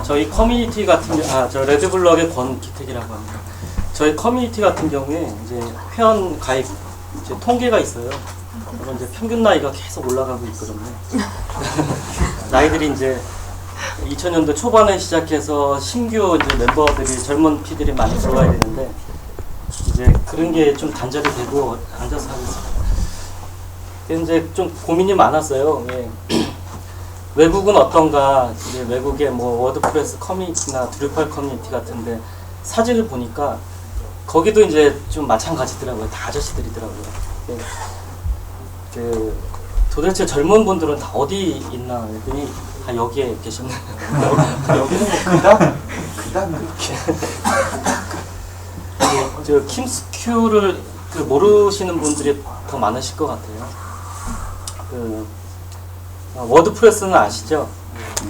저희 커뮤니티 같은 저 레드블럭의 권기택이라고 합니다. 저희 커뮤니티 같은 경우에 이제 회원 가입 이제 통계가 있어요. 그럼 이제 평균 나이가 계속 올라가고 있거든요. 나이들이 이제 2000년도 초반에 시작해서 신규 이제 멤버들이 젊은 피들이 많이 들어와야 되는데 이제 그런 게 좀 단절이 되고 앉아서 하고 있습니다. 이제 좀 고민이 많았어요. 예. 외국은 어떤가, 이제 외국의 뭐 워드프레스 커뮤니티나 드루펄 커뮤니티 같은데 사진을 보니까 거기도 이제 좀 마찬가지더라고요. 다 아저씨들이더라고요. 예. 도대체 젊은 분들은 다 어디 있나 했더니 다 여기에 계셨네요. 여기는 그닥 그렇게. 저 킴스큐를 모르시는 분들이 더 많으실 것 같아요. 워드프레스는 아시죠?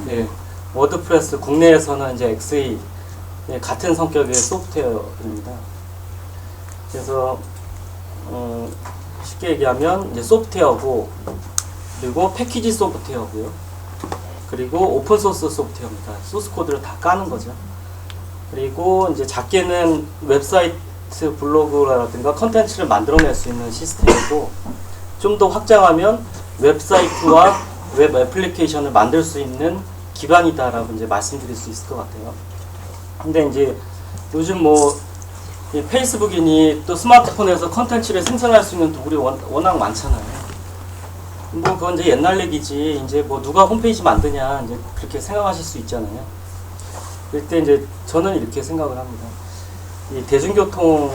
네. 워드프레스 국내에서는 이제 XA 같은 성격의 소프트웨어입니다. 그래서 쉽게 얘기하면 이제 소프트웨어고 그리고 패키지 소프트웨어고요. 그리고 오픈소스 소프트웨어입니다. 소스 코드를 다 까는 거죠. 그리고 이제 작게는 웹사이트 블로그라든가 컨텐츠를 만들어낼 수 있는 시스템이고 좀 더 확장하면 웹사이트와 웹 애플리케이션을 만들 수 있는 기반이다라고 이제 말씀드릴 수 있을 것 같아요. 근데 이제 요즘 뭐 이 페이스북이니 또 스마트폰에서 컨텐츠를 생성할 수 있는 도구들이 워낙 많잖아요. 뭐 그건 이제 옛날 얘기지. 이제 뭐 누가 홈페이지 만드냐 이제 그렇게 생각하실 수 있잖아요. 그럴 때 이제 저는 이렇게 생각을 합니다. 이 대중교통의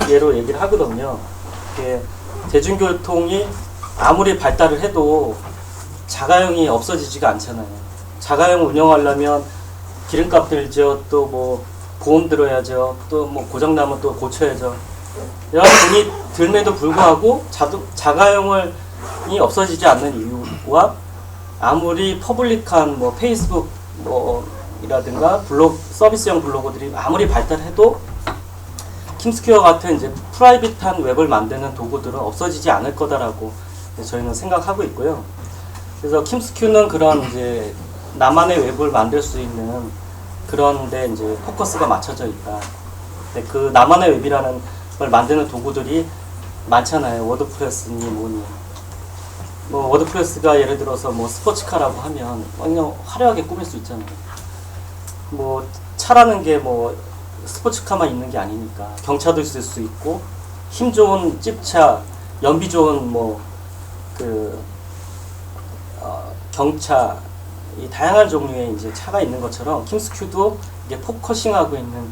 예로 얘기를 하거든요. 대중교통이 아무리 발달을 해도 자가용이 없어지지가 않잖아요. 자가용 운영하려면 기름값 들죠. 또 뭐 보험 들어야죠. 또 뭐 고장나면 또 고쳐야죠. 이런 돈이 들매도 불구하고 자가용이 없어지지 않는 이유와 아무리 퍼블릭한 뭐 페이스북 이라든가 서비스형 블로거들이 아무리 발달해도 킴스퀘어 같은 이제 프라이빗한 웹을 만드는 도구들은 없어지지 않을 거다라고 저희는 생각하고 있고요. 그래서 킴스큐는 그런 이제 나만의 웹을 만들 수 있는 그런데 이제 포커스가 맞춰져 있다. 근데 그 나만의 웹이라는 걸 만드는 도구들이 많잖아요. 워드프레스니 뭐니. 뭐 워드프레스가 예를 들어서 뭐 스포츠카라고 하면 그냥 화려하게 꾸밀 수 있잖아요. 뭐 차라는 게 뭐 스포츠카만 있는 게 아니니까 경차도 있을 수 있고 힘 좋은 찝차, 연비 좋은 경차, 이 다양한 종류의 이제 차가 있는 것처럼 킴스큐도 이게 포커싱하고 있는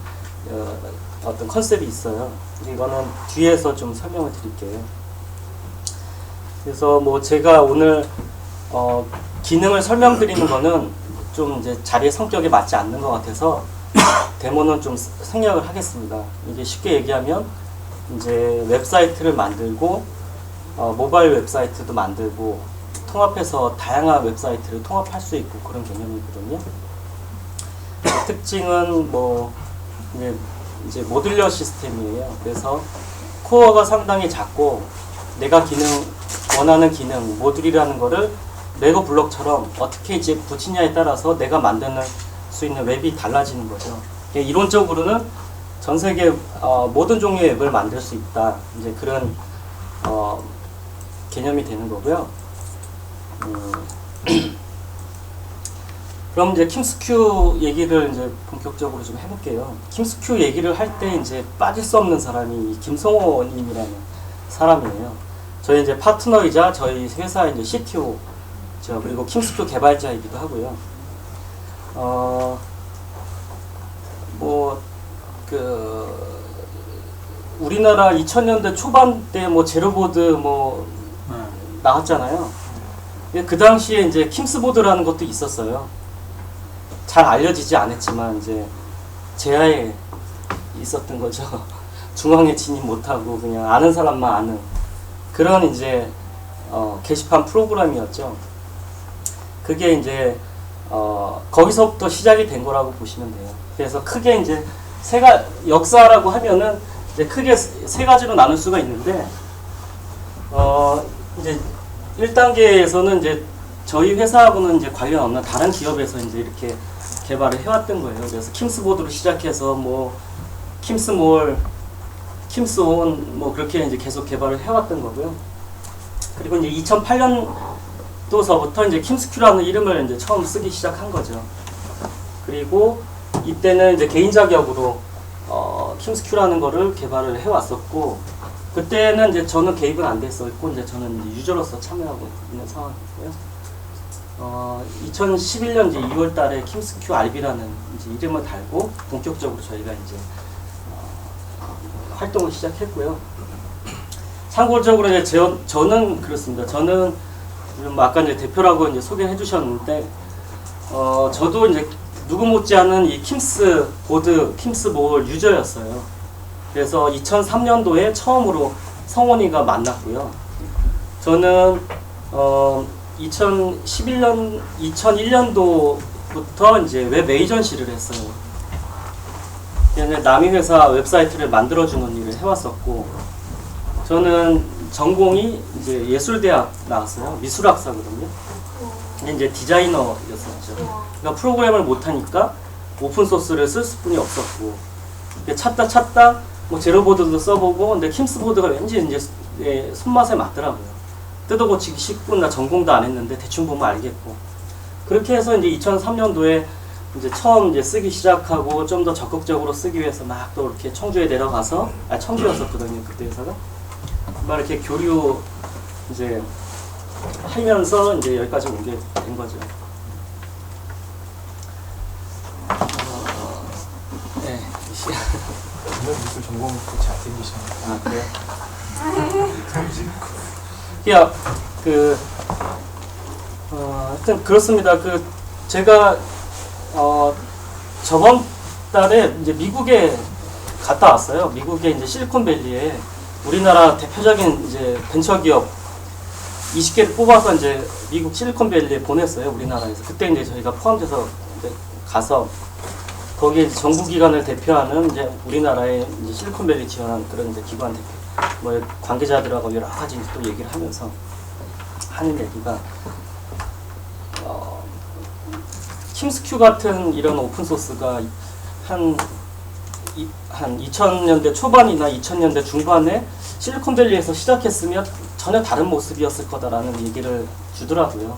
어떤 컨셉이 있어요. 이거는 뒤에서 좀 설명을 드릴게요. 그래서 뭐 제가 오늘 기능을 설명드리는 거는 좀 이제 자리의 성격에 맞지 않는 것 같아서 데모는 좀 생략을 하겠습니다. 이게 쉽게 얘기하면 이제 웹사이트를 만들고 모바일 웹사이트도 만들고 통합해서 다양한 웹사이트를 통합할 수 있고 그런 개념이거든요. 특징은 뭐 이제 모듈러 시스템이에요. 그래서 코어가 상당히 작고 내가 원하는 기능, 모듈이라는 거를 레고 블록처럼 어떻게 이제 붙이냐에 따라서 내가 만드는 수 있는 웹이 달라지는 거죠. 이론적으로는 전 세계 모든 종류의 웹을 만들 수 있다. 이제 그런 개념이 되는 거고요. 그럼 이제 킴스큐 얘기를 이제 본격적으로 좀 해볼게요. 킴스큐 얘기를 할 때 이제 빠질 수 없는 사람이 김성호님이라는 사람이에요. 저희 이제 파트너이자 저희 회사 이제 CTO 그리고 킴스큐 개발자이기도 하고요. 우리나라 2000년대 초반 때 뭐 제로보드 나왔잖아요. 그 당시에 이제 킴스보드라는 것도 있었어요. 잘 알려지지 않았지만 이제 제야에 있었던 거죠. 중앙에 진입 못하고 그냥 아는 사람만 아는 그런 이제 게시판 프로그램이었죠. 그게 이제 거기서부터 시작이 된 거라고 보시면 돼요. 그래서 크게 이제 역사라고 하면은 이제 크게 세 가지로 나눌 수가 있는데 이제 1단계에서는 이제 저희 회사하고는 이제 관련 없는 다른 기업에서 이제 이렇게 개발을 해왔던 거예요. 그래서 킴스보드로 시작해서 뭐 킴스몰, 킴스온 뭐 그렇게 이제 계속 개발을 해왔던 거고요. 그리고 이제 2008년도서부터 이제 킴스큐라는 이름을 이제 처음 쓰기 시작한 거죠. 그리고 이때는 이제 개인 자격으로 킴스큐라는 거를 개발을 해왔었고, 그때는 이제 저는 개입은 안 됐었고, 이제 저는 이제 유저로서 참여하고 있는 상황이고요. 2011년 이제 2월 달에 킴스큐 RB라는 이제 이름을 달고 본격적으로 저희가 이제 활동을 시작했고요. 참고적으로 이제 저는 그렇습니다. 저는 아까 이제 대표라고 이제 소개해 주셨는데, 저도 이제 누구 못지않은 이 킴스 보드, 킴스몰 유저였어요. 그래서 2003년도에 처음으로 성원이가 만났고요. 저는 2001년도부터 이제 웹 에이전시를 했어요. 남이 회사 웹사이트를 만들어주는 일을 해왔었고, 저는 전공이 이제 예술대학 나왔어요. 미술학사거든요. 근데 이제 디자이너였었죠. 그러니까 프로그램을 못하니까 오픈소스를 쓸 수뿐이 없었고, 찾다 뭐 제로보드도 써보고, 근데 킴스보드가 왠지 이제 손맛에 맞더라고요. 뜯어고치기 쉽고, 나 전공도 안 했는데 대충 보면 알겠고. 그렇게 해서 이제 2003년도에 이제 처음 이제 쓰기 시작하고, 좀 더 적극적으로 쓰기 위해서 막 또 이렇게 청주에 내려가서, 청주였었거든요, 그때 회사가. 막 이렇게 교류 이제 하면서 이제 여기까지 오게 된 거죠. 네. 미술 전공 잘생기셨네요. 아, 그래요? 야, 하여튼 그렇습니다. 제가 저번 달에 이제 미국에 갔다 왔어요. 미국의 이제 실리콘밸리에 우리나라 대표적인 이제 벤처기업 20개를 뽑아서 이제 미국 실리콘밸리에 보냈어요. 우리나라에서. 그때 이제 저희가 포함돼서 이제 가서 거기에 이제 정부기관을 대표하는 이제 우리나라의 이제 실리콘밸리 지원한 그런 이제 기관 대표, 뭐 관계자들하고 여러 가지 이제 또 얘기를 하면서 하는 얘기가, 킴스큐 같은 이런 오픈소스가 한 2000년대 초반이나 2000년대 중반에 실리콘밸리에서 시작했으면 전혀 다른 모습이었을 거다라는 얘기를 주더라고요.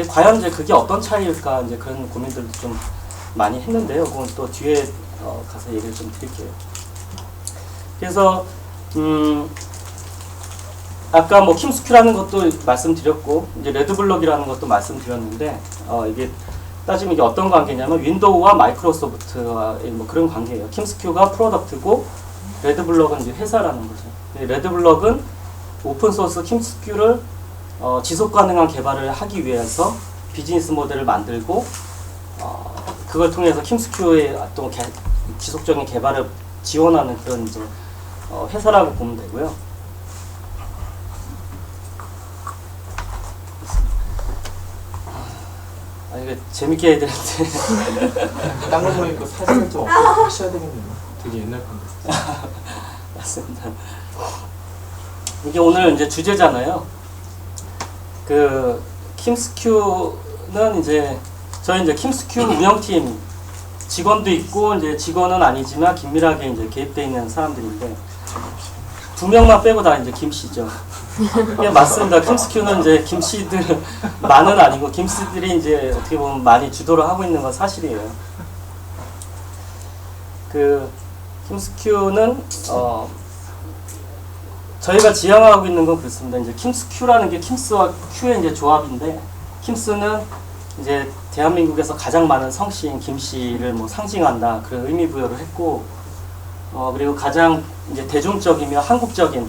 과연 이제 그게 어떤 차이일까, 이제 그런 고민들도 좀 많이 했는데요. 그건 또 뒤에 가서 얘기를 좀 드릴게요. 그래서 아까 뭐 킴스큐라는 것도 말씀드렸고, 이제 레드블럭이라는 것도 말씀드렸는데, 이게 따지면 이게 어떤 관계냐면 윈도우와 마이크로소프트와의 뭐 그런 관계예요. 킴스큐가 프로덕트고 레드블럭은 이제 회사라는 거죠. 레드블럭은 오픈소스 킴스큐를 지속 가능한 개발을 하기 위해서 비즈니스 모델을 만들고, 그걸 통해서 킴스큐의 어떤 지속적인 개발을 지원하는 그런 이제 회사라고 보면 되고요. 이게 재밌게 해야 되는데. 딴거 보니까 사진을 좀 하셔야 되겠네요. 되게 옛날 건데. 맞습니다. 이게 오늘 이제 주제잖아요. 킴스큐는 이제 저희 이제 킴스큐 운영팀 직원도 있고, 이제 직원은 아니지만 긴밀하게 이제 개입되어 있는 사람들인데, 2명만 빼고 다 이제 김씨죠. 예, 맞습니다. 킴스큐는 이제 김씨들만은 아니고 김씨들이 이제 어떻게 보면 많이 주도를 하고 있는 건 사실이에요. 킴스큐는 저희가 지향하고 있는 건 그렇습니다. 이제 킴스큐라는 게 킴스와 큐의 이제 조합인데, 킴스는 이제 대한민국에서 가장 많은 성씨인 김씨를 뭐 상징한다, 그런 의미 부여를 했고, 그리고 가장 이제 대중적이며 한국적인,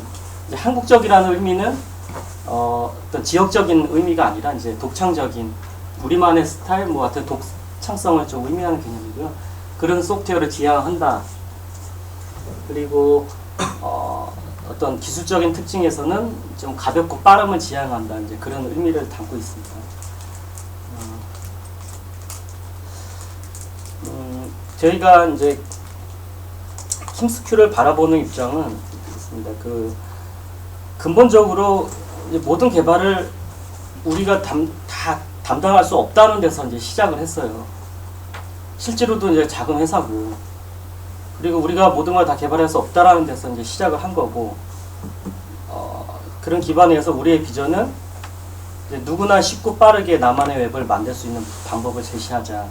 이제 한국적이라는 의미는 어떤 지역적인 의미가 아니라 이제 독창적인 우리만의 스타일, 뭐 같은 독창성을 좀 의미하는 개념이고요. 그런 소프트웨어를 지향한다. 그리고 어떤 기술적인 특징에서는 좀 가볍고 빠름을 지향한다, 이제 그런 의미를 담고 있습니다. 저희가 이제 킴스큐를 바라보는 입장은 있습니다. 근본적으로 모든 개발을 우리가 다 다 담당할 수 없다는 데서 이제 시작을 했어요. 실제로도 이제 작은 회사고, 그리고 우리가 모든 걸 다 개발할 수 없다라는 데서 이제 시작을 한 거고, 그런 기반에서 우리의 비전은 이제 누구나 쉽고 빠르게 나만의 웹을 만들 수 있는 방법을 제시하자.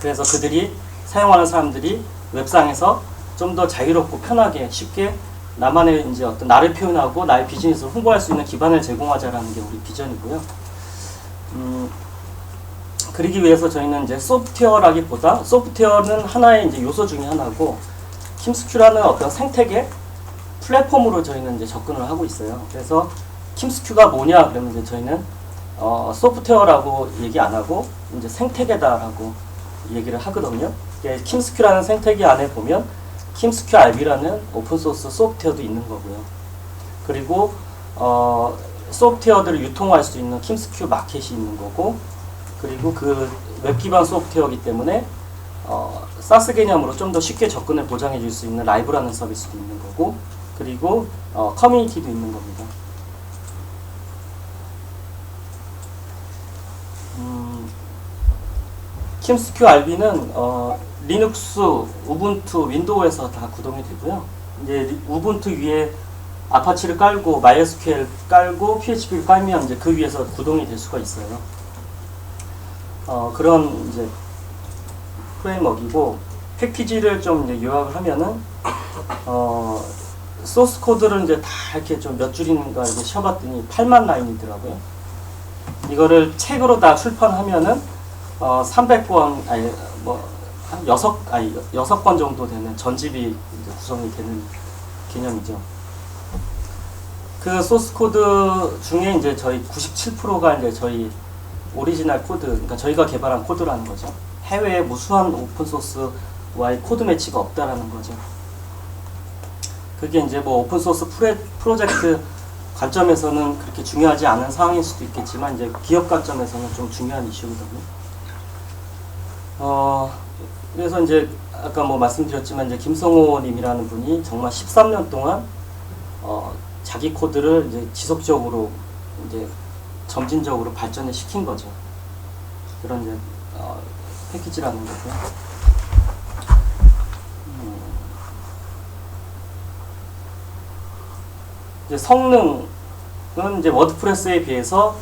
그래서 그들이 사용하는 사람들이 웹상에서 좀 더 자유롭고 편하게 쉽게 나만의 이제 어떤 나를 표현하고 나의 비즈니스를 홍보할 수 있는 기반을 제공하자라는 게 우리 비전이고요. 그러기 위해서 저희는 이제 소프트웨어라기보다 소프트웨어는 하나의 이제 요소 중에 하나고 킴스큐라는 어떤 생태계 플랫폼으로 저희는 이제 접근을 하고 있어요. 그래서 킴스큐가 뭐냐 그러면 이제 저희는 소프트웨어라고 얘기 안 하고 이제 생태계다라고 얘기를 하거든요. 킴스큐라는 생태계 안에 보면 킴스큐 RB라는 오픈소스 소프트웨어도 있는 거고요. 그리고 소프트웨어들을 유통할 수 있는 킴스큐 마켓이 있는 거고, 그리고 그 웹 기반 소프트웨어이기 때문에 사스 개념으로 좀 더 쉽게 접근을 보장해 줄 수 있는 라이브라는 서비스도 있는 거고, 그리고 커뮤니티도 있는 겁니다. 킴스큐 RB는 리눅스, 우분투, 윈도우에서 다 구동이 되고요. 이제 우분투 위에 아파치를 깔고 MySQL 깔고 PHP를 깔면 이제 그 위에서 구동이 될 수가 있어요. 그런 이제 프레임워크이고, 패키지를 좀 이제 요약을 하면은 소스 코드를 이제 다 이렇게 좀 몇 줄인가 이제 쉬어봤더니 8만 라인이더라고요. 이거를 책으로 다 출판하면은 300권 아니 뭐 한 6권 정도 되는 전집이 이제 구성이 되는 개념이죠. 그 소스 코드 중에 이제 저희 97%가 이제 저희 오리지널 코드, 그러니까 저희가 개발한 코드라는 거죠. 해외에 무수한 오픈 소스와의 코드 매치가 없다라는 거죠. 그게 이제 뭐 오픈 소스 프로젝트 관점에서는 그렇게 중요하지 않은 상황일 수도 있겠지만 이제 기업 관점에서는 좀 중요한 이슈거든요. 그래서 이제 아까 뭐 말씀드렸지만 이제 김성호 님이라는 분이 정말 13년 동안 자기 코드를 이제 지속적으로 이제 점진적으로 발전을 시킨 거죠. 그런 이제 패키지라는 거고요. 이제 성능은 이제 워드프레스에 비해서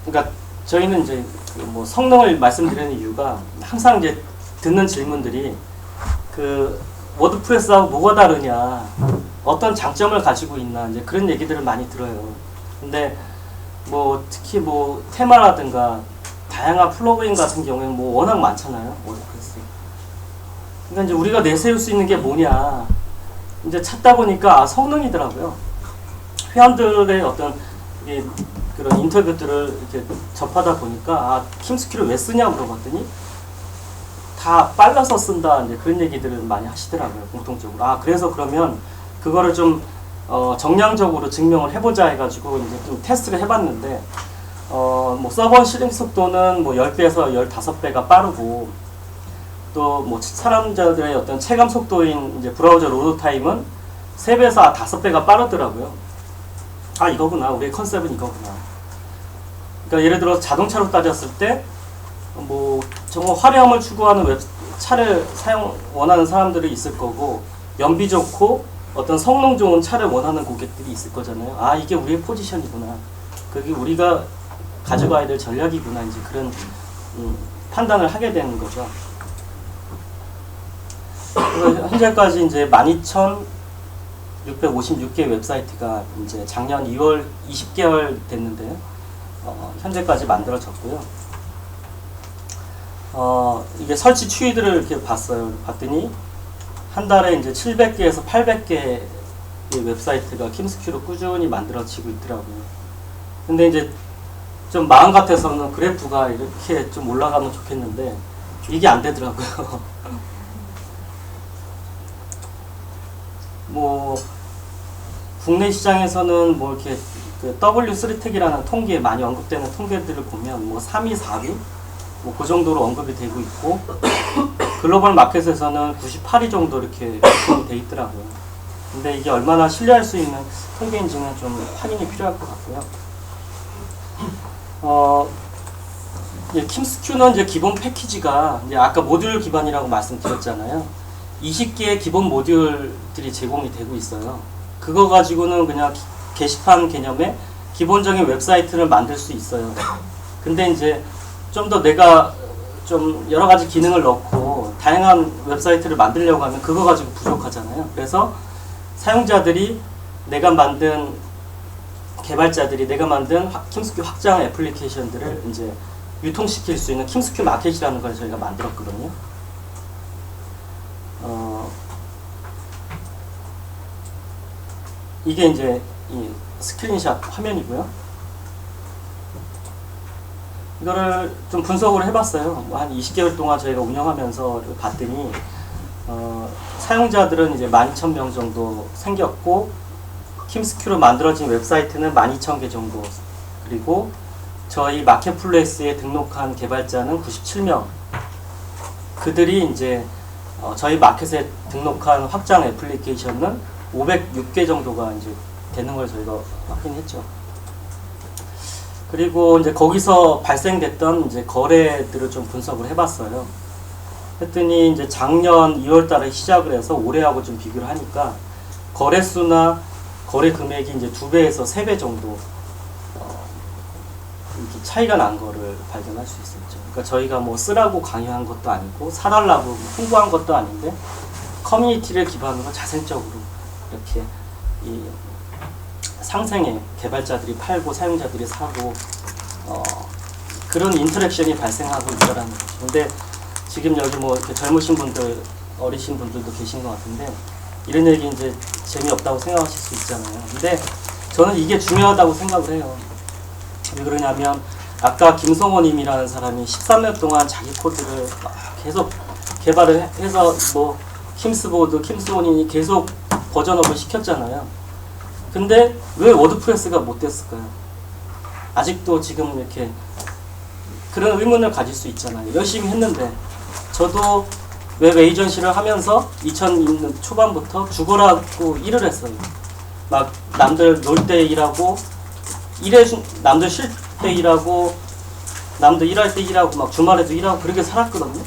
그러니까 저희는 이제 뭐 성능을 말씀드리는 이유가 항상 이제 듣는 질문들이 그 워드프레스하고 뭐가 다르냐, 어떤 장점을 가지고 있나 이제 그런 얘기들을 많이 들어요. 근데 뭐 특히 뭐 테마라든가 다양한 플러그인 같은 경우에는 뭐 워낙 많잖아요, 워드프레스. 그러니까 이제 우리가 내세울 수 있는 게 뭐냐 이제 찾다 보니까 성능이더라고요. 회원들의 어떤 그런 인터뷰들을 이렇게 접하다 보니까 킴스큐를 왜 쓰냐 물어봤더니 다 빨라서 쓴다 이제 그런 얘기들을 많이 하시더라고요, 공통적으로. 그래서 그러면 그거를 좀 정량적으로 증명을 해보자 해가지고 이제 좀 테스트를 해봤는데 뭐 서버 실행 속도는 뭐 10배에서 15배가 빠르고, 또 뭐 사람들의 어떤 체감 속도인 이제 브라우저 로드 타임은 3배에서 5배가 빠르더라고요. 이거구나, 우리의 컨셉은 이거구나. 그러니까 예를 들어 자동차로 따졌을 때 뭐 정말 화려함을 추구하는 차를 원하는 사람들이 있을 거고, 연비 좋고 어떤 성능 좋은 차를 원하는 고객들이 있을 거잖아요. 이게 우리의 포지션이구나, 그게 우리가 가져가야 될 전략이구나, 이제 그런 판단을 하게 되는 거죠. 현재까지 이제 12,656개 웹사이트가 이제 작년 2월 20개월 됐는데요. 현재까지 만들어졌고요. 이게 설치 추이들을 이렇게 봤더니 한 달에 이제 700개에서 800개의 웹사이트가 킴스큐로 꾸준히 만들어지고 있더라고요. 근데 이제 좀 마음 같아서는 그래프가 이렇게 좀 올라가면 좋겠는데 이게 안 되더라고요. 뭐 국내 시장에서는 뭐 이렇게 그 W3텍이라는 통계, 많이 언급되는 통계들을 보면 뭐 3위, 4위 뭐 그 정도로 언급이 되고 있고, 글로벌 마켓에서는 98위 정도 이렇게 돼 있더라고요. 근데 이게 얼마나 신뢰할 수 있는 통계인지는 좀 확인이 필요할 것 같고요. 킴스큐는 이제 기본 패키지가 이제 아까 모듈 기반이라고 말씀드렸잖아요. 20개의 기본 모듈들이 제공이 되고 있어요. 그거 가지고는 그냥 게시판 개념의 기본적인 웹사이트를 만들 수 있어요. 근데 이제 좀 더 내가 좀 여러 가지 기능을 넣고 다양한 웹사이트를 만들려고 하면 그거 가지고 부족하잖아요. 그래서 사용자들이 개발자들이 내가 만든 킴스큐 확장 애플리케이션들을 이제 유통시킬 수 있는 킴스큐 마켓이라는 걸 저희가 만들었거든요. 이게 이제 이 스크린샷 화면이고요. 이거를 좀 분석을 해봤어요. 한 20개월 동안 저희가 운영하면서 봤더니 사용자들은 이제 12,000명 정도 생겼고 킴스큐로 만들어진 웹사이트는 12,000개 정도, 그리고 저희 마켓플레이스에 등록한 개발자는 97명. 그들이 이제 저희 마켓에 등록한 확장 애플리케이션은 506개 정도가 이제 되는 걸 저희가 확인했죠. 그리고 이제 거기서 발생됐던 이제 거래들을 좀 분석을 해봤어요. 했더니 이제 작년 2월달에 시작을 해서 올해하고 좀 비교를 하니까 거래 수나 거래 금액이 이제 2배에서 3배 정도 이렇게 차이가 난 거를 발견할 수 있었죠. 그러니까 저희가 뭐 쓰라고 강요한 것도 아니고 사달라고 홍보한 것도 아닌데 커뮤니티를 기반으로 자생적으로 이렇게 이 상생에 개발자들이 팔고 사용자들이 사고 그런 인터랙션이 발생하고 있다라는 거죠. 근데 지금 여기 뭐 이렇게 젊으신 분들, 어리신 분들도 계신 것 같은데 이런 얘기 이제 재미없다고 생각하실 수 있잖아요. 근데 저는 이게 중요하다고 생각을 해요. 왜 그러냐면 아까 김성호님이라는 사람이 13년 동안 자기 코드를 계속 개발을 해서 뭐 킴스보드, 킴스온이 계속 버전업을 시켰잖아요. 근데 왜 워드프레스가 못 됐을까요? 아직도 지금 이렇게 그런 의문을 가질 수 있잖아요. 열심히 했는데 저도 웹 에이전시를 하면서 2000년 초반부터 죽어라고 일을 했어요. 막 남들 놀 때 일하고 남들 쉴 때 일하고 남들 일할 때 일하고 막 주말에도 일하고 그렇게 살았거든요.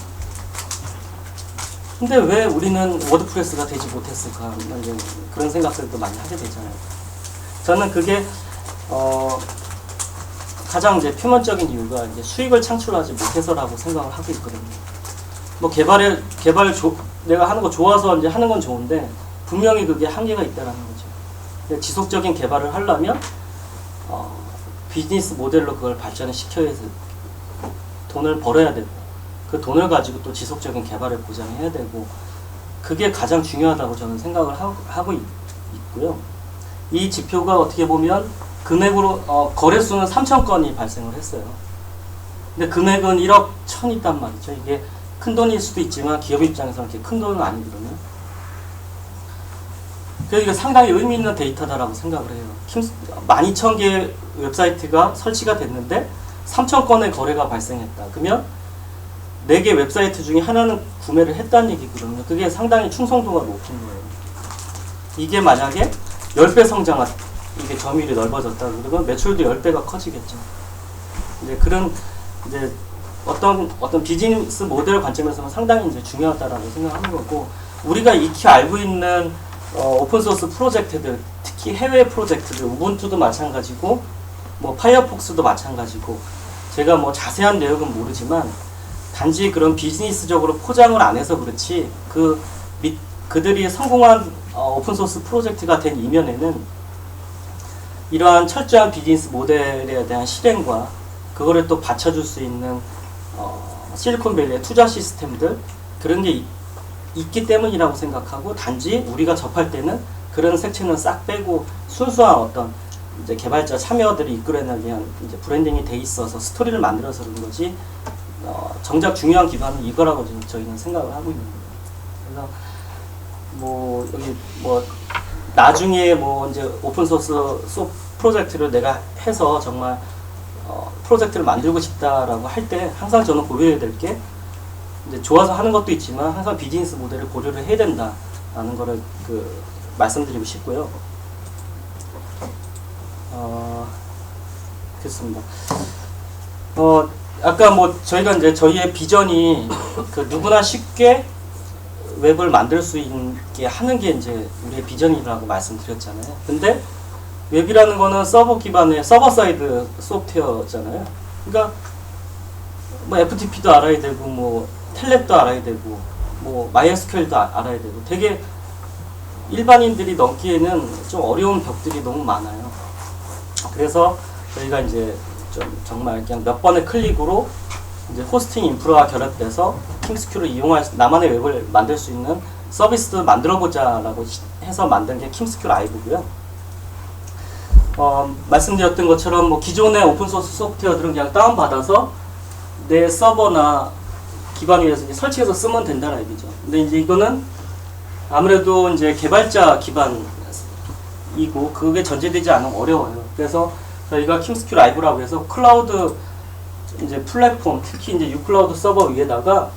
근데 왜 우리는 워드프레스가 되지 못했을까? 이제 그런 생각들도 많이 하게 되잖아요. 저는 그게 가장 이제 표면적인 이유가 이제 수익을 창출하지 못해서라고 생각을 하고 있거든요. 뭐 내가 하는 거 좋아서 이제 하는 건 좋은데 분명히 그게 한계가 있다라는 거죠. 근데 지속적인 개발을 하려면 비즈니스 모델로 그걸 발전을 시켜야 해서 돈을 벌어야 되고 그 돈을 가지고 또 지속적인 개발을 보장해야 되고 그게 가장 중요하다고 저는 생각을 하고 있고요. 이 지표가 어떻게 보면 금액으로 거래수는 3,000건이 발생을 했어요. 근데 금액은 1억 1,000이단 말이죠. 이게 큰 돈일 수도 있지만 기업 입장에서는 그렇게 큰 돈은 아니거든요. 그래서 이게 상당히 의미 있는 데이터다라고 생각을 해요. 12,000개 웹사이트가 설치가 됐는데 3,000건의 거래가 발생했다. 그러면 4개 웹사이트 중에 하나는 구매를 했다는 얘기거든요. 그게 상당히 충성도가 높은 거예요. 이게 만약에 10배 성장한, 이게 점유율이 넓어졌다 그러면 매출도 10배가 커지겠죠. 이제 그런, 이제 어떤 비즈니스 모델 관점에서는 상당히 이제 중요하다라고 생각하는 거고, 우리가 익히 알고 있는 오픈소스 프로젝트들, 특히 해외 프로젝트들, 우분투도 마찬가지고, 뭐 파이어폭스도 마찬가지고, 제가 뭐 자세한 내용은 모르지만, 단지 그런 비즈니스적으로 포장을 안 해서 그렇지, 그들이 성공한 오픈소스 프로젝트가 된 이면에는 이러한 철저한 비즈니스 모델에 대한 실행과 그거를 또 받쳐줄 수 있는 실리콘밸리의 투자 시스템들, 그런 게 있기 때문이라고 생각하고, 단지 우리가 접할 때는 그런 색채는 싹 빼고 순수한 어떤 이제 개발자 참여들이 이끌어내기 위한 이제 브랜딩이 돼 있어서 스토리를 만들어서 그런 거지, 정작 중요한 기반은 이거라고 저희는 생각을 하고 있는 거예요. 그래서 뭐 여기 뭐 나중에 뭐 이제 오픈소스 프로젝트를 내가 해서 정말 프로젝트를 만들고 싶다라고 할 때 항상 저는 고려해야 될 게, 이제 좋아서 하는 것도 있지만 항상 비즈니스 모델을 고려를 해야 된다라는 거를 말씀드리고 싶고요. 좋겠습니다. 아까 뭐 저희가 이제 저희의 비전이 그 누구나 쉽게 웹을 만들 수 있게 하는 게 이제 우리의 비전이라고 말씀드렸잖아요. 근데 웹이라는 거는 서버 기반의 서버 사이드 소프트웨어잖아요. 그러니까 뭐 FTP도 알아야 되고 뭐 텔넷도 알아야 되고 뭐 MySQL도 알아야 되고 되게 일반인들이 넘기에는 좀 어려운 벽들이 너무 많아요. 그래서 저희가 이제 좀 정말 그냥 몇 번의 클릭으로 이제 호스팅 인프라와 결합돼서 킴스큐를 이용할 나만의 웹을 만들 수 있는 서비스도 만들어보자라고 해서 만든 게 킴스큐 라이브고요. 말씀드렸던 것처럼 뭐 기존의 오픈소스 소프트웨어들은 그냥 다운받아서 내 서버나 기반 위에서 이제 설치해서 쓰면 된다는 얘기죠. 근데 이제 이거는 아무래도 이제 개발자 기반이고 그게 전제되지 않으면 어려워요. 그래서 저희가 킴스큐 라이브라고 해서 클라우드 이제 플랫폼, 특히 이제 유클라우드 서버 위에다가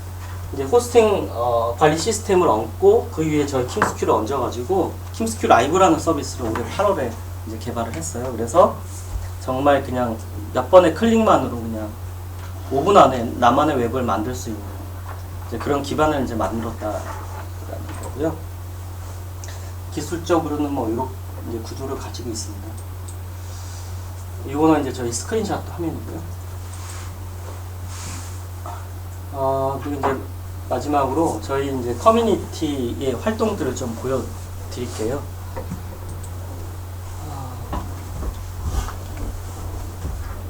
이제 호스팅 관리 시스템을 얹고 그 위에 저희 킴스큐를 얹어가지고 킴스큐 라이브라는 서비스를 올해 8월에 이제 개발을 했어요. 그래서 정말 그냥 몇 번의 클릭만으로 그냥 5분 안에 나만의 웹을 만들 수 있는 이제 그런 기반을 이제 만들었다라는 거고요. 기술적으로는 뭐 이런 이제 구조를 가지고 있습니다. 이거는 이제 저희 스크린샷 화면이고요. 그리고 이제 마지막으로 저희 이제 커뮤니티의 활동들을 좀 보여드릴게요.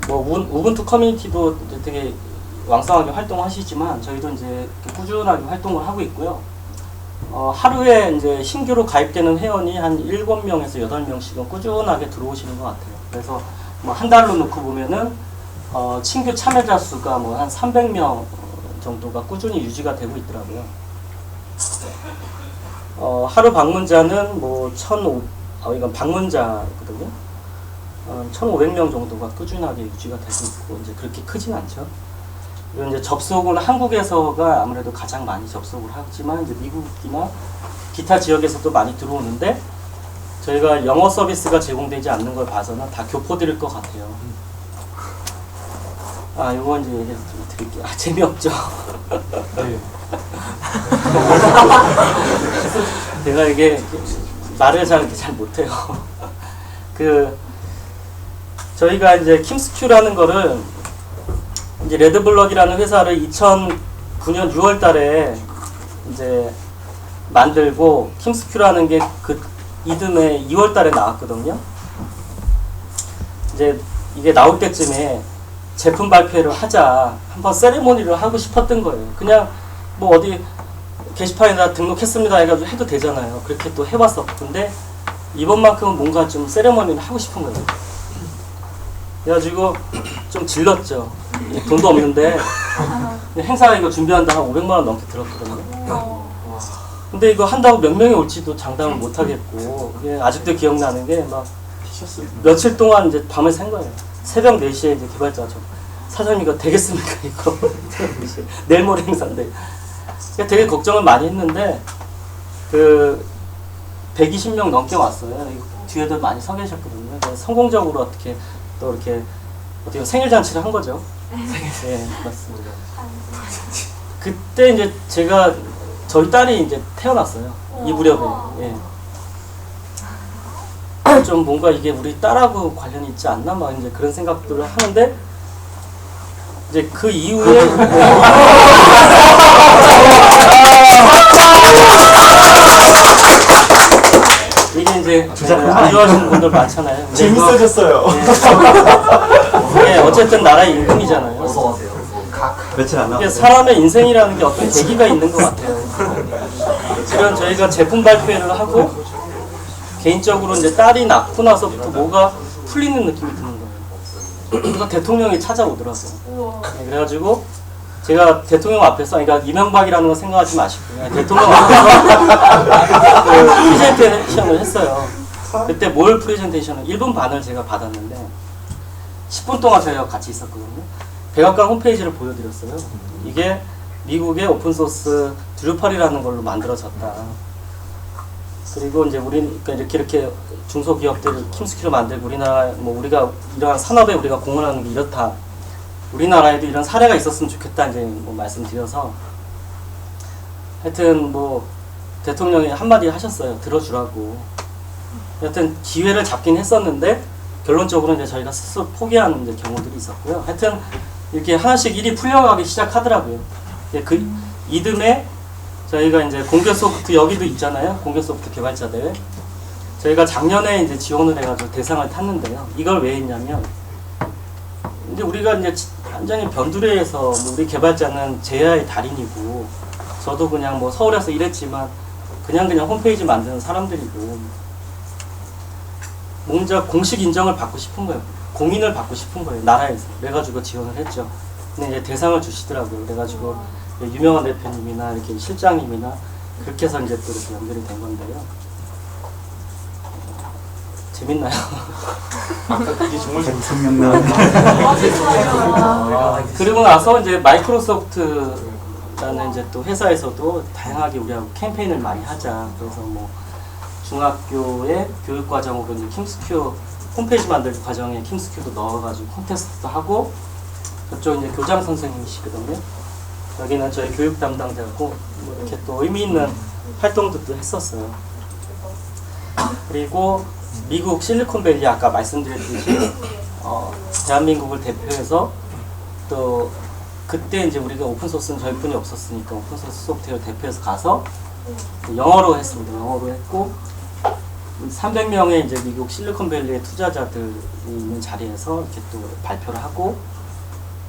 뭐 우분투 커뮤니티도 이제 되게 왕성하게 활동하시지만 저희도 이제 꾸준하게 활동을 하고 있고요. 하루에 이제 신규로 가입되는 회원이 한 7명에서 8명씩은 꾸준하게 들어오시는 것 같아요. 그래서 뭐 한 달로 놓고 보면은 신규 참여자 수가 뭐 한 300명 정도가 꾸준히 유지가 되고 있더라고요. 하루 방문자는 뭐 이건 방문자거든요. 1,500명 정도가 꾸준하게 유지가 되고 있고 이제 그렇게 크진 않죠. 그리고 이제 접속은 한국에서가 아무래도 가장 많이 접속을 하지만 이제 미국이나 기타 지역에서도 많이 들어오는데 저희가 영어 서비스가 제공되지 않는 걸 봐서는 다 교포들일 것 같아요. 이거 이제 얘기 좀 드릴게요. 재미없죠? 네. 제가 이게 말을 잘 못해요. 저희가 이제 킴스큐라는 거를 이제 레드블럭이라는 회사를 2009년 6월 달에 이제 만들고 킴스큐라는 게 그 이듬해 2월 달에 나왔거든요. 이제 이게 나올 때쯤에 제품 발표를 하자 한번 세리머니를 하고 싶었던 거예요. 그냥 뭐 어디 게시판에다 등록했습니다 해가지고 해도 되잖아요. 그렇게 또 해봤어. 근데 이번만큼은 뭔가 좀 세리머니를 하고 싶은 거예요. 그래가지고 좀 질렀죠. 돈도 없는데 행사 이거 준비한다 한 500만 원 넘게 들었거든요. 근데 이거 한다고 몇 명이 올지도 장담을 못 하겠고 아직도 기억나는 게 막 며칠 동안 이제 밤을 샌 거예요. 새벽 4시에 이제 개발자가 사장님 이거 되겠습니까 이거 내일 모레 행사인데 되게 걱정을 많이 했는데 120명 넘게 왔어요. 뒤에도 많이 서 계셨거든요. 성공적으로 어떻게 또 이렇게 어떻게 생일 잔치를 한 거죠. 네, 맞습니다. 그때 이제 저희 딸이 이제 태어났어요. 이 무렵에. 예. 좀 뭔가 이게 우리 딸하고 관련이 있지 않나 막 이제 그런 생각들을 하는데 이제 그 이후에 이게 이제 안 좋아하시는 분들 많잖아요. 재밌어졌어요. 어쨌든 나라의 임금이잖아요. 며칠 안 이게 사람의 인생이라는 게 어떤 계기가 있는 것 같아요. 그런 저희가 제품 발표회를 하고 개인적으로 이제 딸이 낳고 나서부터 뭐가 풀리는 느낌이 드는 거예요. 그래서 대통령이 찾아오더라고요. 그래가지고 제가 대통령 앞에서, 그러니까 이명박이라는 거 생각하지 마시고 그냥 대통령 앞에서 프레젠테이션을 했어요. 그때 뭘 프레젠테이션을 1분 반을 제가 받았는데 10분 동안 저희가 같이 있었거든요. 백악관 홈페이지를 보여드렸어요. 이게 미국의 오픈소스 드루팔이라는 걸로 만들어졌다. 그리고 이제 우리 그러니까 이렇게 중소기업들 킴스큐를 만들고 우리나라 뭐 우리가 이러한 산업에 우리가 공헌하는 게 이렇다. 우리나라에도 이런 사례가 있었으면 좋겠다 이제 뭐 말씀드려서 하여튼 뭐 대통령이 한마디 하셨어요. 들어주라고. 하여튼 기회를 잡긴 했었는데 결론적으로 이제 저희가 스스로 포기하는 이제 경우들이 있었고요. 하여튼 이렇게 하나씩 일이 풀려가기 시작하더라고요. 그 이듬해 저희가 이제 공개 소프트 여기도 있잖아요. 공개 소프트 개발자 대회. 저희가 작년에 이제 지원을 해가지고 대상을 탔는데요. 이걸 왜 했냐면 이제 우리가 이제 완전히 변두리에서 뭐 우리 개발자는 제야의 달인이고 저도 그냥 뭐 서울에서 일했지만 그냥 홈페이지 만드는 사람들이고 뭔가 공식 인정을 받고 싶은 거예요. 공인을 받고 싶은 거예요. 나라에서. 그래가지고 지원을 했죠. 근데 이제 대상을 주시더라고요. 그래가지고 유명한 대표님이나 이렇게 실장님이나 그렇게 해서 이제 또 이렇게 연결이 된 건데요. 재밌나요? 이게 정말 대통령 그리고 나서 이제 마이크로소프트라는 이제 또 회사에서도 다양하게 우리하고 캠페인을 많이 하자. 그래서 뭐 중학교의 교육과정으로 이제 킴스큐 홈페이지 만들기 과정에 킴스큐도 넣어가지고 콘테스트도 하고 저쪽 이제 교장 선생님이시거든요. 여기는 저희 교육 담당자고 뭐 이렇게 또 의미 있는 활동들도 했었어요. 그리고 미국 실리콘밸리 아까 말씀드렸듯이 대한민국을 대표해서 또 그때 이제 우리가 오픈소스는 저희뿐이 없었으니까 오픈소스 소프트웨어 대표해서 가서 영어로 했습니다. 영어로 했고 300명의 이제 미국 실리콘밸리의 투자자들이 있는 자리에서 이렇게 또 발표를 하고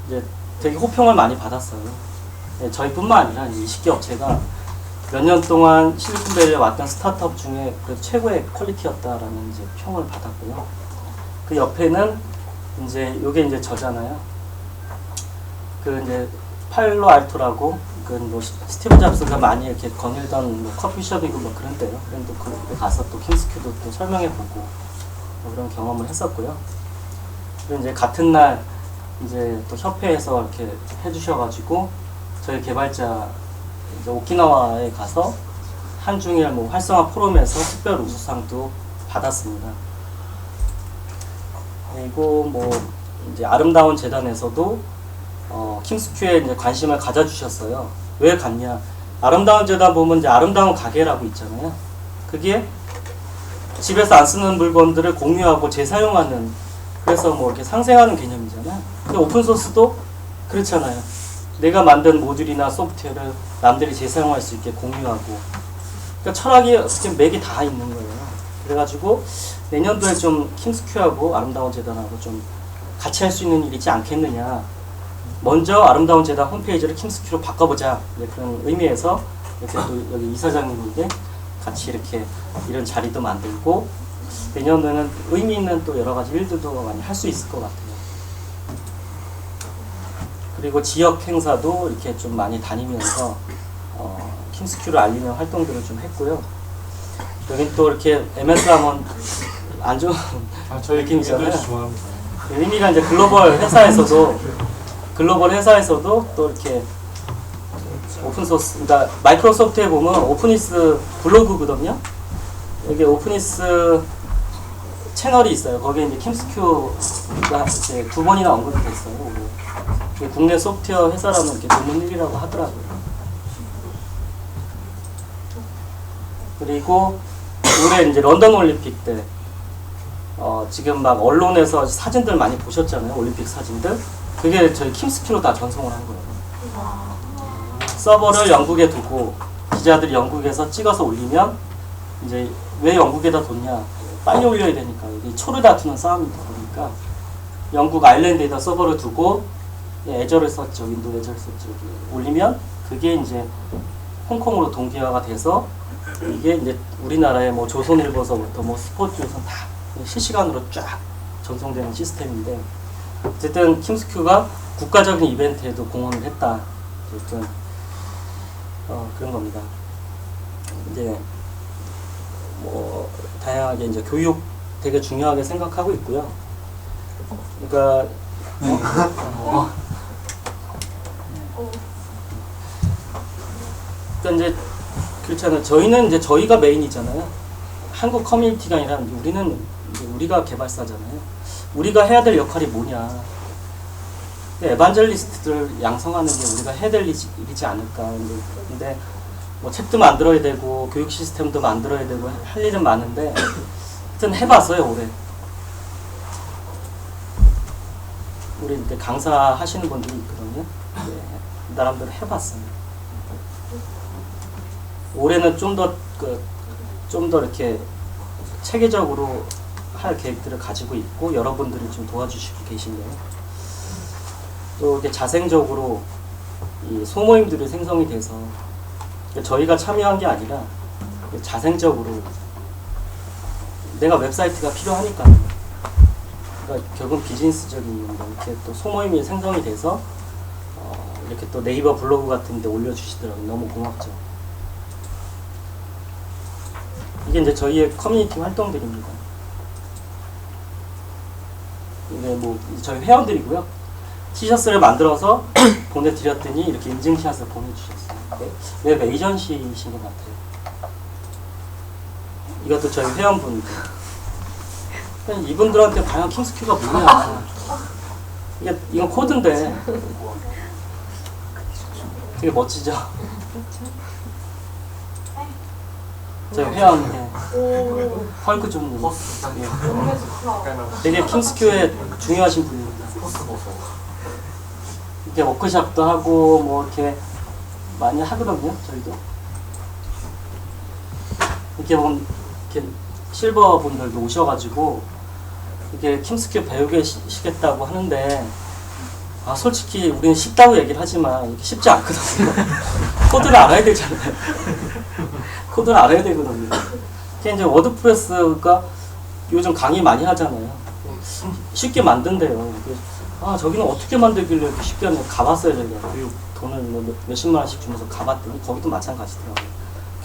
이제 되게 호평을 많이 받았어요. 네, 저희뿐만 아니라 20개 업체가 몇 년 동안 실리콘밸리에 왔던 스타트업 중에 그 최고의 퀄리티였다라는 이제 평을 받았고요. 그 옆에는 이제 요게 이제 저잖아요. 그 이제 팔로 알토라고 그 뭐 스티브 잡스가 많이 이렇게 거닐던 뭐 커피숍이고 뭐 그런 데요. 그런데 그때 가서 또 킴스큐도 또 설명해보고 뭐 그런 경험을 했었고요. 그리고 이제 같은 날 이제 또 협회에서 이렇게 해주셔가지고 저희 개발자 이제 오키나와에 가서 한중일 뭐 활성화 포럼에서 특별 우수상도 받았습니다. 그리고 뭐 이제 아름다운 재단에서도 킴스큐에 이제 관심을 가져주셨어요. 왜 갔냐? 아름다운 재단 보면 이제 아름다운 가게라고 있잖아요. 그게 집에서 안 쓰는 물건들을 공유하고 재사용하는, 그래서 뭐 이렇게 상생하는 개념이잖아요. 근데 오픈소스도 그렇잖아요. 내가 만든 모듈이나 소프트웨어를 남들이 재사용할 수 있게 공유하고. 그러니까 철학이 어떻게 맥이 다 있는 거예요. 그래가지고 내년도에 좀 킴스큐하고 아름다운 재단하고 좀 같이 할 수 있는 일이 있지 않겠느냐. 먼저 아름다운 재단 홈페이지를 킴스큐로 바꿔보자. 그런 의미에서 이렇게 또 여기 이사장님에게 같이 이렇게 이런 자리도 만들고 내년에는 의미 있는 또 여러 가지 일들도 많이 할 수 있을 것 같아요. 그리고 지역 행사도 이렇게 좀 많이 다니면서 킴스큐를 알리는 활동들을 좀 했고요. 여긴 또 이렇게 MS 하면 안 좋은 저희 느낌이잖아요. 좋아합니다. 의미가 이제 글로벌 회사에서도 또 이렇게 오픈소스, 그러니까 마이크로소프트에 보면 오픈이스 블로그거든요. 여기 오픈이스 채널이 있어요. 거기에 이제 킴스큐가 이제 2번이나 언급이 됐어요. 국내 소프트웨어 회사라면 이렇게 드문 일이라고 하더라고요. 그리고 올해 이제 런던 올림픽 때 지금 막 언론에서 사진들 많이 보셨잖아요. 올림픽 사진들. 그게 저희 킴스큐로 다 전송을 한 거예요. 서버를 영국에 두고 기자들이 영국에서 찍어서 올리면 이제 왜 영국에다 뒀냐? 빨리 올려야 되니까. 여기 초를 다투는 싸움이다 보니까 영국 아일랜드에다 서버를 두고 애저를 썼죠. 윈도우 애저를 썼죠. 올리면 그게 이제 홍콩으로 동기화가 돼서 이게 이제 우리나라의 뭐 조선일보서부터 뭐 스포츠조선 다 실시간으로 쫙 전송되는 시스템인데 어쨌든 킴스큐가 국가적인 이벤트에도 공헌을 했다. 어쨌든 그런 겁니다. 이제 뭐 다양하게 이제 교육 되게 중요하게 생각하고 있고요. 그러니까 그러니까 이제 그렇잖아요. 저희는 이제 저희가 메인이잖아요. 한국 커뮤니티가 아니라 우리는 이제 우리가 개발사잖아요. 우리가 해야 될 역할이 뭐냐. 에반젤리스트들 양성하는 게 우리가 해야 될 일이지 않을까. 근데 뭐 책도 만들어야 되고 교육 시스템도 만들어야 되고 할 일은 많은데 하여튼 해봤어요 올해. 우리 이제 강사 하시는 분들이 있거든요. 네, 나름대로 해봤어요. 올해는 좀 더 이렇게 체계적으로 할 계획들을 가지고 있고 여러분들이 좀 도와주시고 계신데요. 또 이렇게 자생적으로 이 소모임들이 생성이 돼서 저희가 참여한 게 아니라 자생적으로 내가 웹사이트가 필요하니까 그러니까 결국은 비즈니스적인 이렇게 또 소모임이 생성이 돼서 이렇게 또 네이버 블로그 같은 데 올려주시더라고요. 너무 고맙죠. 이게 이제 저희의 커뮤니티 활동들입니다. 이게 뭐 저희 회원들이고요. 티셔츠를 만들어서 보내드렸더니 이렇게 인증샷을 보내주셨어요. 웹 에이전시이신 것 같아요. 이것도 저희 회원분들. 이분들한테 과연 킹스큐가 뭐냐. 이건 코드인데 되게 멋지죠? 저희 회원 헐크 존님. 되게 킹스큐에 중요하신 분입니다. 이렇게 워크샵도 하고 뭐 이렇게 많이 하거든요. 저희도 이렇게 보면 이렇게 실버 분들도 오셔가지고 이렇게 킹스큐 배우시겠다고 하는데 솔직히 우리는 쉽다고 얘기를 하지만 이렇게 쉽지 않거든요. 코드를 알아야 되잖아요. 코드를 알아야 되거든요. 이게 이제 워드프레스가 요즘 강의 많이 하잖아요. 쉽게 만든대요. 저기는 어떻게 만들길래 이렇게 쉽게 하냐. 가봤어요, 저희가. 교육 돈을 뭐 몇십만 원씩 주면서 가봤더니 거기도 마찬가지더라고요.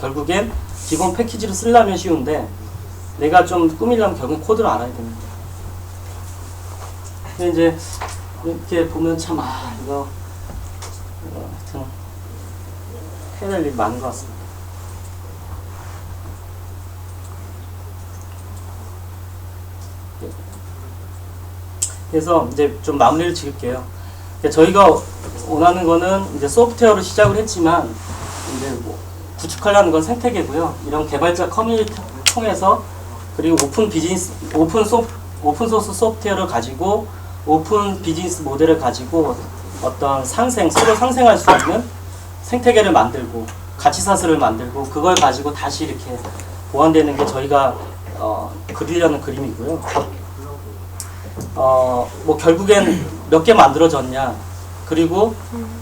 결국엔 기본 패키지로 쓰려면 쉬운데 내가 좀 꾸미려면 결국엔 코드를 알아야 됩니다. 근데 이제 이렇게 보면 참 이거 하여튼 해야 될 일 많은 것 같습니다. 그래서 이제 좀 마무리를 지을게요. 저희가 원하는 거는 이제 소프트웨어로 시작을 했지만 이제 뭐 구축하려는 건 생태계고요. 이런 개발자 커뮤니티를 통해서 그리고 오픈 소스 소프트웨어를 가지고 오픈 비즈니스 모델을 가지고 어떤 서로 상생할 수 있는 생태계를 만들고 가치 사슬을 만들고 그걸 가지고 다시 이렇게 보완되는 게 저희가 그리려는 그림이고요. 뭐 결국엔 몇 개 만들어졌냐 그리고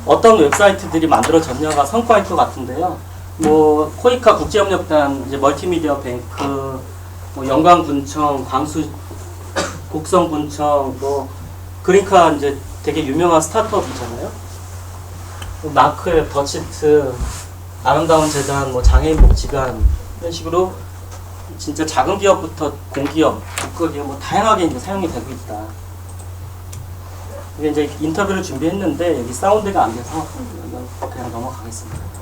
어떤 웹사이트들이 만들어졌냐가 성과일 것 같은데요. 뭐 코이카 국제협력단, 이제 멀티미디어 뱅크, 뭐 영광군청, 광수 곡성군청, 뭐 그러니까 이제 되게 유명한 스타트업이잖아요. 마크의 버치트, 아름다운 재단, 뭐 장애인 복지관 이런 식으로 진짜 작은 기업부터 공기업, 국가기업 뭐 다양하게 이제 사용이 되고 있다. 이게 이제 인터뷰를 준비했는데 여기 사운드가 안 돼서 그냥 넘어가겠습니다.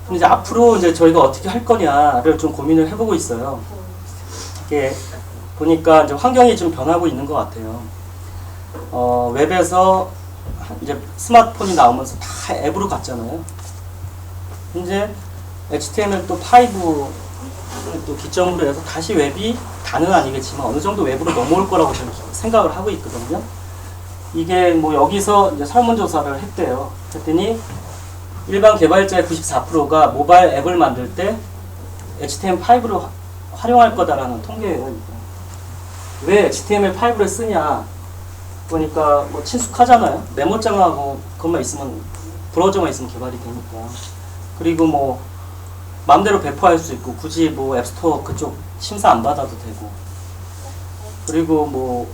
그럼 이제 앞으로 이제 저희가 어떻게 할 거냐를 좀 고민을 해보고 있어요. 이게 보니까 이제 환경이 좀 변하고 있는 것 같아요. 웹에서 이제 스마트폰이 나오면서 다 앱으로 갔잖아요. 이제 HTML5또 기점으로 해서 다시 웹이 다는 아니겠지만 어느 정도 웹으로 넘어올 거라고 저는 생각을 하고 있거든요. 이게 뭐 여기서 이제 설문조사를 했대요. 했더니 일반 개발자의 94%가 모바일 앱을 만들 때 HTML5를 활용할 거다라는 통계예요. 왜 HTML5를 쓰냐? 보니까 뭐 친숙하잖아요. 메모장하고 그것만 있으면 브라우저만 있으면 개발이 되니까. 그리고 뭐 마음대로 배포할 수 있고 굳이 뭐 앱스토어 그쪽 심사 안 받아도 되고. 그리고 뭐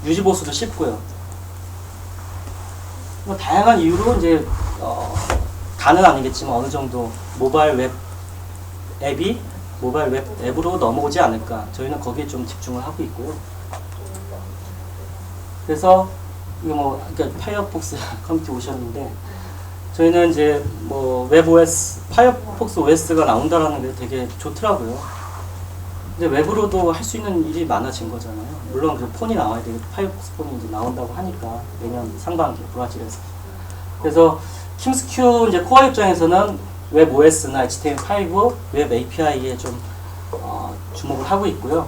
유지 보수도 쉽고요. 뭐 다양한 이유로 이제 다는 아니겠지만 어느 정도 모바일 웹 앱으로 넘어오지 않을까. 저희는 거기에 좀 집중을 하고 있고요. 그래서 이거 뭐 그러니까 파이어폭스 커뮤니티 오셨는데 저희는 이제 뭐 웹 OS, 파이어폭스 OS가 나온다라는 게 되게 좋더라고요. 근데 웹으로도 할 수 있는 일이 많아진 거잖아요. 물론 그 폰이 나와야 되고 파이어폭스 폰이 이제 나온다고 하니까 내년 상반기 브라질에서. 그래서 킴스큐 이제 코어 입장에서는 웹 OS나 HTML5 웹 API에 좀 주목을 하고 있고요.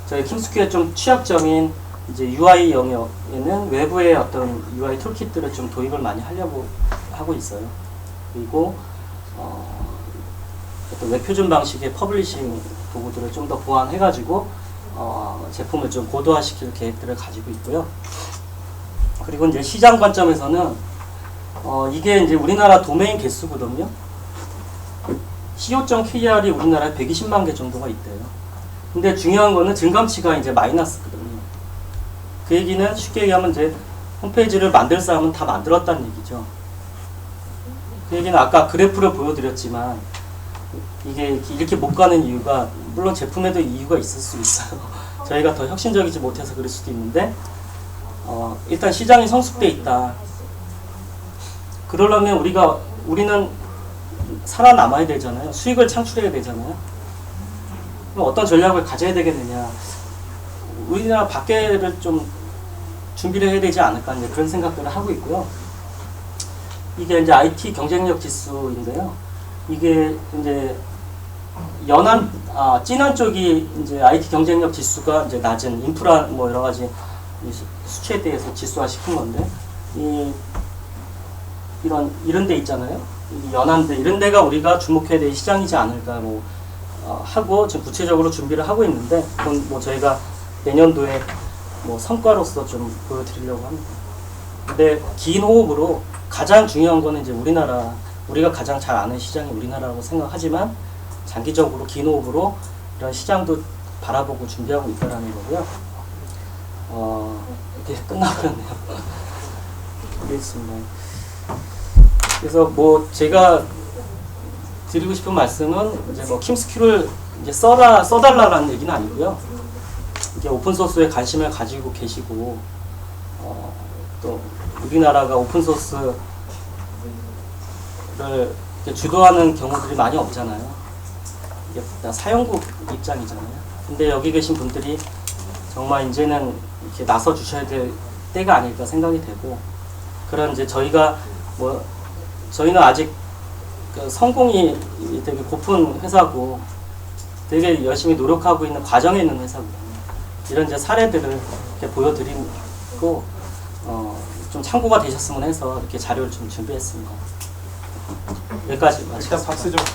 저희 킴스큐의 좀 취약점인 이제 UI 영역에는 외부의 어떤 UI 툴kit들을 좀 도입을 많이 하려고 하고 있어요. 그리고 어떤 웹 표준 방식의 퍼블리싱 도구들을 좀 더 보완해가지고 제품을 좀 고도화시킬 계획들을 가지고 있고요. 그리고 이제 시장 관점에서는 이게 이제 우리나라 도메인 개수거든요. co.kr이 우리나라에 120만 개 정도가 있대요. 근데 중요한 거는 증감치가 이제 마이너스거든요. 그 얘기는 쉽게 얘기하면 이제 홈페이지를 만들 사람은 다 만들었다는 얘기죠. 그 얘기는 아까 그래프를 보여드렸지만 이게 이렇게 못 가는 이유가 물론 제품에도 이유가 있을 수 있어요. 저희가 더 혁신적이지 못해서 그럴 수도 있는데 일단 시장이 성숙돼 있다. 그러려면 우리는 살아남아야 되잖아요. 수익을 창출해야 되잖아요. 그럼 어떤 전략을 가져야 되겠느냐. 우리나라 밖에를 좀 준비를 해야 되지 않을까 이제 그런 생각들을 하고 있고요. 이게 이제 IT 경쟁력 지수인데요. 이게 이제 진한 쪽이 이제 IT 경쟁력 지수가 이제 낮은 인프라 뭐 여러 가지 수치에 대해서 지수화 시킨 건데 이런 데 있잖아요. 연한 데 이런 데가 우리가 주목해야 될 시장이지 않을까 뭐 하고 지금 구체적으로 준비를 하고 있는데 그건 뭐 저희가 내년도에 뭐 성과로서 좀 보여드리려고 합니다. 근데 긴 호흡으로 가장 중요한 거는 이제 우리가 가장 잘 아는 시장이 우리나라라고 생각하지만 장기적으로 긴 호흡으로 이런 시장도 바라보고 준비하고 있다라는 거고요. 이렇게 끝나버렸네요. 알겠습니다. 그래서 뭐 제가 드리고 싶은 말씀은 이제 뭐 킴스큐를 이제 써달라라는 얘기는 아니고요. 이게 오픈 소스에 관심을 가지고 계시고 또 우리나라가 오픈 소스를 주도하는 경우들이 많이 없잖아요. 이게 사용국 입장이잖아요. 근데 여기 계신 분들이 정말 이제는 이렇게 나서 주셔야 될 때가 아닐까 생각이 되고 그런 이제 저희는 아직 그 성공이 되게 고픈 회사고 되게 열심히 노력하고 있는 과정에 있는 회사거든요. 이런 이제 사례들을 이렇게 보여드리고 좀 참고가 되셨으면 해서 이렇게 자료를 좀 준비했습니다. 여기까지 마치겠습니다. 일단 박수 좀.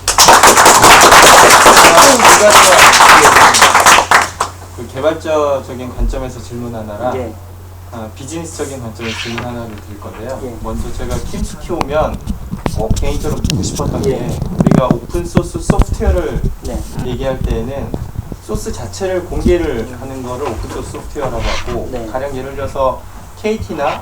그 개발자적인 관점에서 질문 하나랑 예. 비즈니스적인 관점에서 질문 하나를 드릴 건데요. 예. 먼저 제가 킴스큐 오면 개인적으로 묻고 싶었던 예. 게 우리가 오픈소스 소프트웨어를 네. 얘기할 때에는 소스 자체를 공개를 하는 거를 오픈소스 소프트웨어라고 하고 네. 가령 예를 들어서 KT나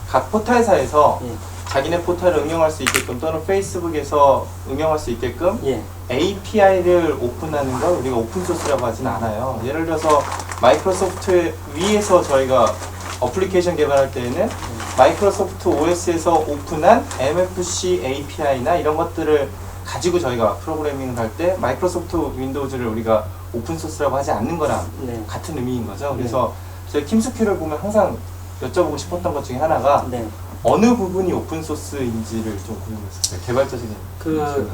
각 포탈사에서 예. 자기네 포탈을 응용할 수 있게끔 또는 페이스북에서 응용할 수 있게끔 예. API를 오픈하는 걸 우리가 오픈소스라고 하진 않아요. 예를 들어서 마이크로소프트 위에서 저희가 어플리케이션 개발할 때에는 마이크로소프트 OS에서 오픈한 MFC API나 이런 것들을 가지고 저희가 프로그래밍을 할 때 마이크로소프트 윈도우즈를 우리가 오픈소스라고 하지 않는 거랑 네. 같은 의미인 거죠. 그래서 저희 킴스큐를 보면 항상 여쭤보고 싶었던 것 중에 하나가 네. 어느 부분이 오픈소스인지를 좀 궁금했어요. 개발자적인.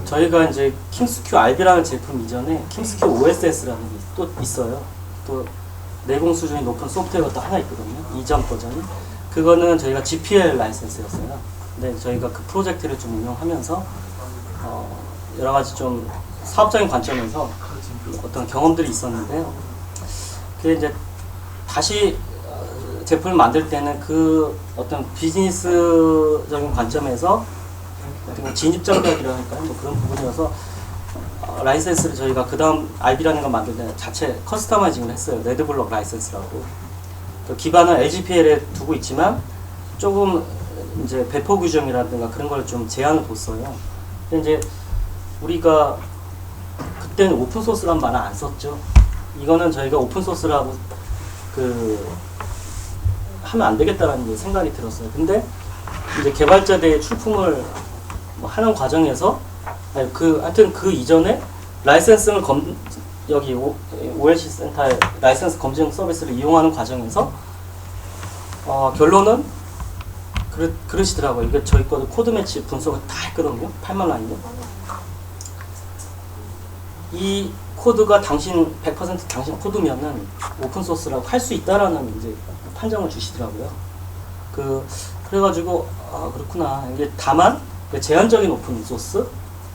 저희가 이제 킴스큐 RB라는 제품 이전에 킴스큐 OSS라는 게 또 있어요. 또 내공 수준이 높은 소프트웨어가 또 하나 있거든요. 이전 버전이. 그거는 저희가 GPL 라이센스였어요. 근데 저희가 그 프로젝트를 좀 운영하면서 여러 가지 좀 사업적인 관점에서 어떤 경험들이 있었는데요. 그게 이제 다시 제품을 만들 때는 그 어떤 비즈니스적인 관점에서 어떤 진입장벽이랄까요? 뭐 그런 부분이어서 라이센스를 저희가 그 다음 RB라는 걸 만들 때 자체 커스터마이징을 했어요. 레드블럭 라이센스라고. 그 기반을 LGPL에 두고 있지만 조금 이제 배포 규정이라든가 그런 걸 좀 제한을 뒀어요. 근데 이제 우리가 그때는 오픈소스란 말을 안 썼죠. 이거는 저희가 오픈소스라고 하면 안 되겠다라는 생각이 들었어요. 근데 이제 개발자들의 출품을 뭐 하는 과정에서 아니, 하여튼 그 이전에 라이센스를 여기 OLC 센터의 라이센스 검증 서비스를 이용하는 과정에서 결론은 그러시더라고요. 이게 저희 거도 코드 매치 분석을 다 했거든요. 8만 라인에. 이 코드가 100% 당신 코드면은 오픈 소스라고 할 수 있다라는 이제 판정을 주시더라고요. 그래가지고 그렇구나. 이게 다만 제한적인 오픈 소스,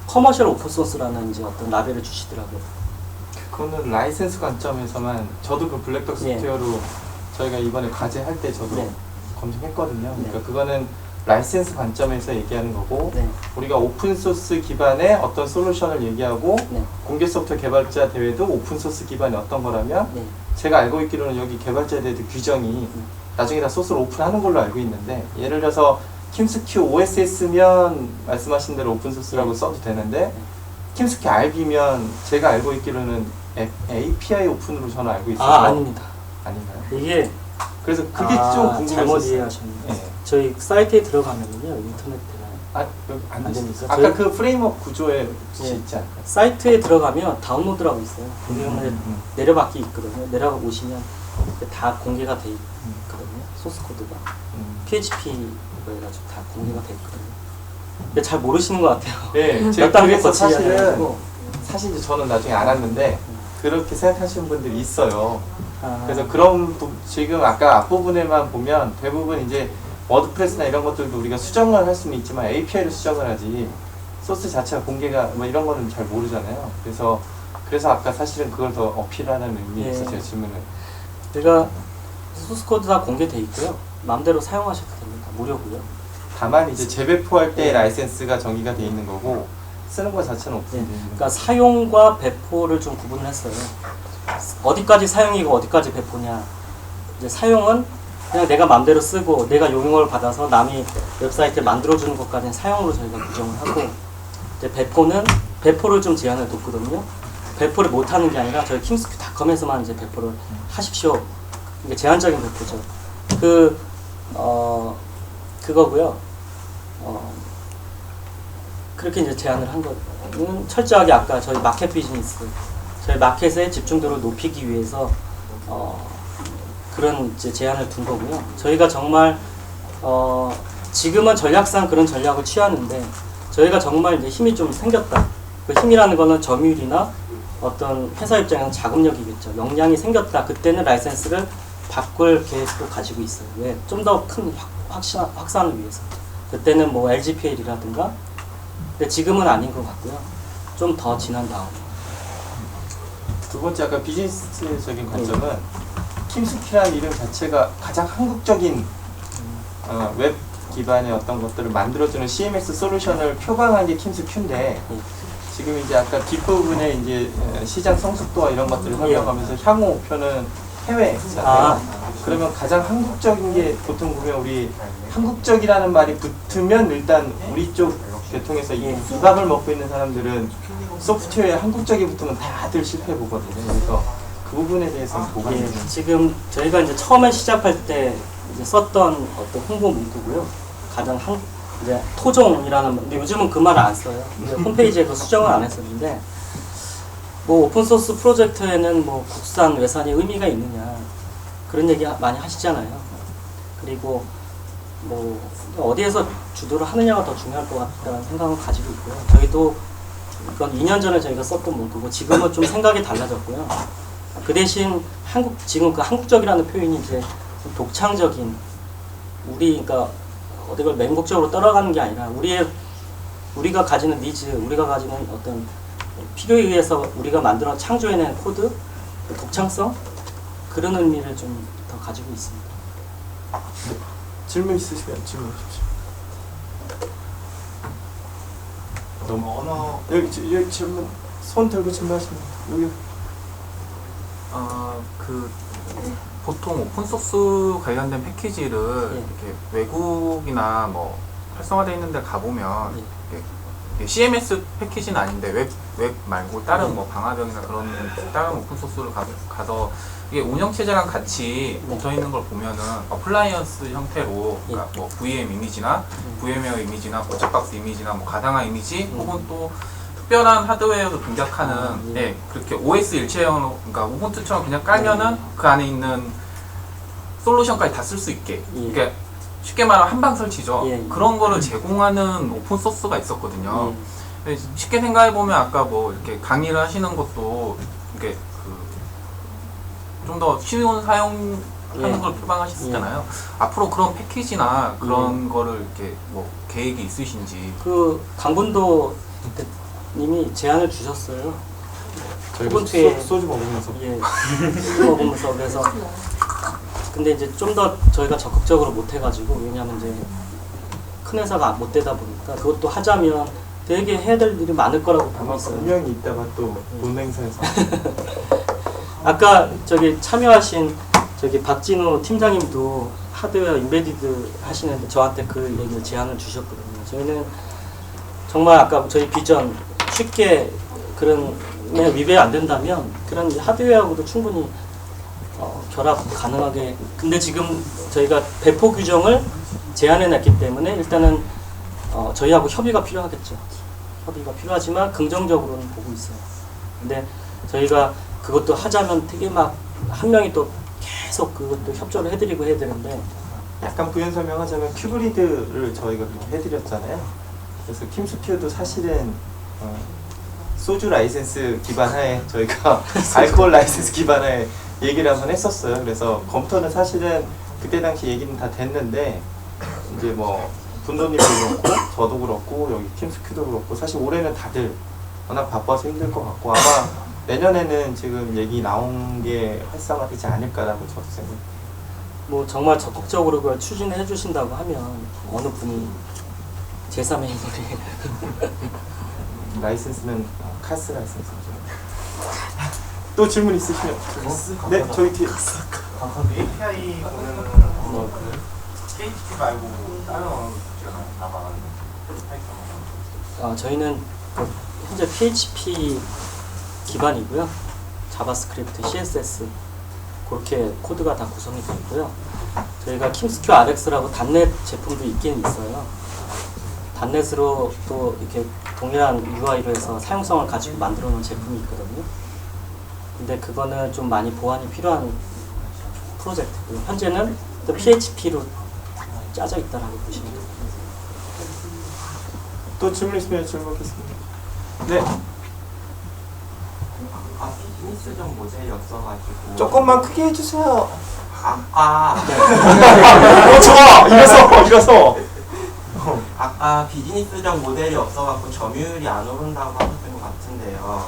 커머셜 오픈 소스라는 이제 어떤 라벨을 주시더라고요. 그거는 라이센스 관점에서만 저도 그 블랙박 소프트웨어로 저희가 이번에 과제 할 때 저도 네. 검증했거든요. 그러니까 네. 그거는 라이센스 관점에서 얘기하는 거고 네. 우리가 오픈 소스 기반의 어떤 솔루션을 얘기하고 네. 공개 소프트웨어 개발자 대회도 오픈 소스 기반의 어떤 거라면 네. 제가 알고 있기로는 여기 개발자 대회도 규정이 나중에 다 소스를 오픈하는 걸로 알고 있는데 예를 들어서 킴스큐 OSS면 말씀하신 대로 오픈 소스라고 써도 되는데 킴스큐 RB면 제가 알고 있기로는 API 오픈으로 저는 알고 있어요. 아닙니다. 아닌가요? 이게 그래서 그게 좀 궁금했어요. 잘못 이해하셨네요. 네. 저희 사이트에 들어가면요 인터넷 들어가요. 안 안 됩니까? 됩니까? 아까 저희- 그 프레임워크 구조에 예. 있지 않을까요? 사이트에 들어가면 다운로드라고 있어요. 그러면 음. 내려받기 있거든요. 내려오시면 다 공개가 돼 있거든요. 소스 코드가 PHP로 해가지고 다 공개가 돼 있거든요. 근데 잘 모르시는 것 같아요. 네, 제가 몇 단계 그래서 거치지 사실은 않아가지고. 사실 이제 저는 나중에 알았는데 그렇게 생각하시는 분들이 있어요. 아, 그래서 그런 지금 아까 앞부분에만 보면 대부분 이제 워드프레스나 이런 것들도 우리가 수정을 할 수는 있지만 API를 수정을 하지 소스 자체가 공개가 뭐 이런 거는 잘 모르잖아요. 그래서 아까 사실은 그걸 더 어필하는 의미에서 예. 제 질문을 제가 소스 코드 다 공개돼 있고요. 마음대로 사용하셔도 됩니다. 무료고요. 다만 이제 재배포할 때 라이센스가 정의가 돼 있는 거고 쓰는 것 자체는 네, 오픈돼 있는 그러니까 거. 사용과 배포를 좀 구분을 했어요. 어디까지 사용이고 어디까지 배포냐. 이제 사용은 그냥 내가 마음대로 쓰고 내가 용역을 받아서 남이 웹사이트에 만들어주는 것까지는 사용으로 저희가 규정을 하고 이제 배포를 좀 제한을 뒀거든요. 배포를 못하는 게 아니라 저희 킹스큐닷컴에서만 이제 배포를 하십시오. 이게 제한적인 배포죠. 그거고요. 그렇게 이제 제안을 한 거는 철저하게 아까 저희 마켓 비즈니스, 저희 마켓의 집중도를 높이기 위해서 그런 이제 제안을 둔 거고요. 저희가 정말 지금은 전략상 그런 전략을 취하는데 저희가 정말 이제 힘이 좀 생겼다. 그 힘이라는 거는 점유율이나 어떤 회사 입장에서 자금력이겠죠. 역량이 생겼다. 그때는 라이센스를 바꿀 계획도 가지고 있어요. 왜? 좀 더 큰 확산을 위해서. 그때는 뭐 LGPL이라든가. 근데 지금은 아닌 것 같고요. 좀 더 지난 다음에. 두 번째 아까 비즈니스적인 관점은 킴스큐라는 이름 자체가 가장 한국적인 웹 기반의 어떤 것들을 만들어주는 CMS 솔루션을 표방한 게 킴스큐인데 지금 이제 아까 뒷부분에 이제 시장 성숙도와 이런 것들을 설명하면서 향후 목표는 해외잖아요. 그러면 가장 한국적인 게 보통 보면 우리 한국적이라는 말이 붙으면 일단 우리 쪽 계통에서 이 밥을 먹고 있는 사람들은 소프트웨어에 한국적이 붙으면 다들 실패해 보거든요. 그래서 그 부분에 대해서는 뭐가 예, 있나요? 지금 저희가 이제 처음에 시작할 때 이제 썼던 어떤 홍보 문구고요. 가장 이제 토종이라는 근데 요즘은 그 말을 안 써요. 근데 홈페이지에 그 수정을 안 했었는데 뭐 오픈 소스 프로젝트에는 뭐 국산 외산이 의미가 있느냐 그런 얘기 많이 하시잖아요. 그리고 뭐 어디에서 주도를 하느냐가 더 중요할 것 같다는 생각을 가지고 있고요. 저희도 이건 2년 전에 저희가 썼던 문구고 지금은 좀 생각이 달라졌고요. 그 대신 지금 그 한국적이라는 표현이 이제 좀 독창적인 그러니까 어디가 맹목적으로 따라가는 게 아니라 우리가 가지는 니즈, 우리가 가지는 어떤 필요에 의해서 우리가 만들어 창조해낸 코드, 그 독창성 그런 의미를 좀 더 가지고 있습니다. 질문 있으시면 질문 주십시오. 여기 질문 손 들고 질문하시면 여기 보통 오픈소스 관련된 패키지를 예. 이렇게 외국이나 뭐 활성화되어 있는 데 가보면 예. 이게 CMS 패키지는 아닌데 웹 말고 다른 뭐 방화벽이나 그런 다른 오픈소스를 가서 이게 운영체제랑 같이 네. 붙어 있는 걸 보면은 어플라이언스 형태로 그러니까 뭐 VM 이미지나 VM웨어 이미지나 버처박스 이미지나 뭐 가상화 이미지 혹은 또 특별한 하드웨어로 동작하는 예, 그렇게 OS 일체형으로 그러니까 우분투처럼 그냥 깔면은 그 안에 있는 솔루션까지 다 쓸 수 있게 그러니까 쉽게 말하면 한방 설치죠. 예. 그런 거를 제공하는 오픈 소스가 있었거든요. 쉽게 생각해 보면 아까 뭐 이렇게 강의를 하시는 것도 이게 좀 더 쉬운 사용하는 걸 표방하셨잖아요. 앞으로 그런 패키지나 그런 거를 이렇게 뭐 계획이 있으신지. 그 강분도 님이 제안을 주셨어요. 저희가 우분투에 소주 먹으면서 예, 술 먹으면서 그래서 근데 이제 좀 더 저희가 적극적으로 못 해가지고 왜냐하면 이제 큰 회사가 못 되다 보니까 그것도 하자면 되게 해야 될 일이 많을 거라고 보고 아마 있어요. 분명히 있다가 또 논행사에서 아까 저기 참여하신 저기 박진우 팀장님도 하드웨어 인베디드 하시는데 저한테 그 얘기를 제안을 주셨거든요. 저희는 정말 아까 저희 비전 쉽게 그런 위배 안 된다면 그런 하드웨어하고도 충분히 결합 가능하게. 근데 지금 저희가 배포 규정을 제안해 놨기 때문에 일단은 저희하고 협의가 필요하겠죠. 협의가 필요하지만 긍정적으로는 보고 있어요. 근데 저희가 그것도 하자면 되게 막 한 명이 또 계속 그것도 협조를 해드리고 해야 되는데 약간 부연 설명하자면 큐브리드를 저희가 그렇게 해드렸잖아요. 그래서 킴스튜어도 사실은 소주 라이센스 기반하에 저희가 알코올 라이센스 기반하에 얘기를 한번 했었어요. 그래서 검토는 사실은 그때 당시 얘기는 다 됐는데 이제 뭐 분도님도 그렇고 저도 그렇고 여기 킴스큐도 그렇고 사실 올해는 다들 워낙 바빠서 힘들 것 같고 아마 내년에는 지금 얘기 나온 게 활성화되지 않을까라고 저도 생각해요. 뭐 정말 적극적으로 그걸 추진해 주신다고 하면 어느 분이 제3의 힘들이 라이센스는 카스 라이센스죠. 또 질문 있으시면 네 저희 뒤에 API 보면은 뭐 PHP 말고 다른 언어가 나가는 파이썬. 저희는 그 현재 PHP 기반이고요. 자바스크립트, CSS 그렇게 코드가 다 구성이 되어 있고요. 저희가 킴스큐 RX라고 단넷 제품도 있긴 있어요. 단넷으로 또 이렇게 동일한 UI로 해서 사용성을 가지고 만들어 놓은 제품이 있거든요. 근데 그거는 좀 많이 보완이 필요한 프로젝트고요. 현재는 또 PHP로 짜져 있다라고 보시면 돼요. 또 질문 있으면 질문하겠습니다. 네. 비즈니스적 모델이 없어가지고. 조금만 크게 해주세요. 네. 일어서. 아까 비즈니스적 모델이 없어갖고 점유율이 안 오른다고 하셨던 것 같은데요.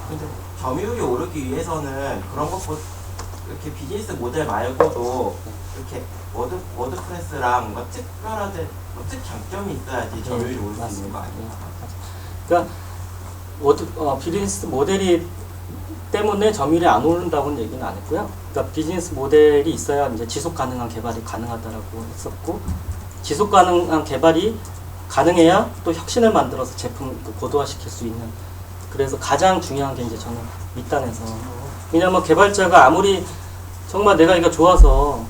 근데 점유율이 오르기 위해서는 그런 것보다 이렇게 비즈니스 모델 말고도 이렇게 워드프레스랑 뭔가 특별하게 장점이 있어야지 점유율이 오를 수 있는 거 아니에요? 그러니까 비즈니스 모델이 때문에 점유율이 안 오른다고는 얘기는 안 했고요. 그러니까 비즈니스 모델이 있어야 이제 지속 가능한 개발이 가능하다라고 했었고, 지속 가능한 개발이 가능해야 또 혁신을 만들어서 제품 고도화시킬 수 있는. 그래서 가장 중요한 게 이제 저는 밑단에서, 왜냐면 개발자가 아무리 정말 내가 이거 좋아서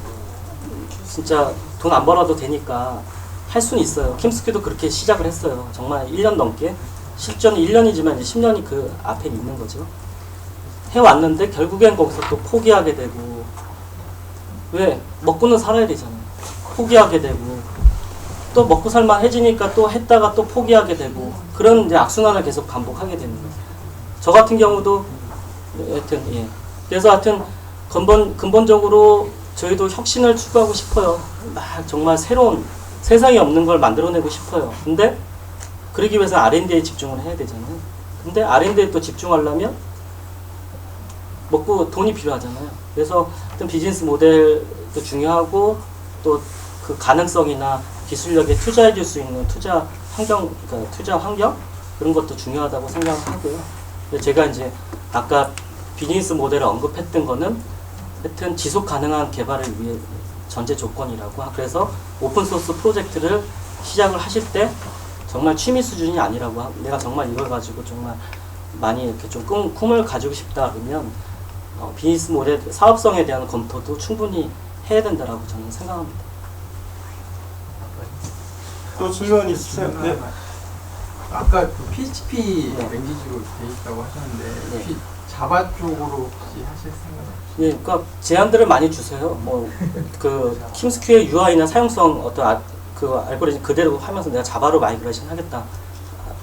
진짜 돈 안 벌어도 되니까 할 수는 있어요. 킴스큐도 그렇게 시작을 했어요. 정말 1년 넘게. 실전이 1년이지만 이제 10년이 그 앞에 있는 거죠. 해왔는데 결국엔 거기서 또 포기하게 되고, 왜? 먹고는 살아야 되잖아요. 포기하게 되고, 또 먹고 살만해지니까 또 했다가 또 포기하게 되고, 그런 이제 악순환을 계속 반복하게 되는 거죠. 저 같은 경우도 하여튼 예. 그래서 하여튼 근본적으로 저희도 혁신을 추구하고 싶어요. 막 정말 새로운 세상에 없는 걸 만들어내고 싶어요. 근데 그러기 위해서 R&D에 집중을 해야 되잖아요. 근데 R&D에 또 집중하려면 먹고 돈이 필요하잖아요. 그래서 어떤 비즈니스 모델도 중요하고 또 그 가능성이나 기술력에 투자해 줄 수 있는 투자 환경 그런 것도 중요하다고 생각을 하고요. 제가 이제 아까 비즈니스 모델을 언급했던 거는 하여튼 지속 가능한 개발을 위해 전제 조건이라고. 그래서 오픈소스 프로젝트를 시작을 하실 때 정말 취미 수준이 아니라고, 내가 정말 이걸 가지고 정말 많이 이렇게 좀 꿈을 가지고 싶다 그러면 비즈니스 모델 사업성에 대한 검토도 충분히 해야 된다라고 저는 생각합니다. 또 질문 있으세요? 네. 아까 그 PHP 네. 랭귀지로 돼 있다고 하셨는데 네. 혹시 자바 쪽으로 혹시 하실 생각? 예, 그러니까 제안들을 많이 주세요. 그 킴스큐의 UI나 사용성 어떤 그 알고리즘 그대로 하면서 내가 자바로 마이그레이션 하겠다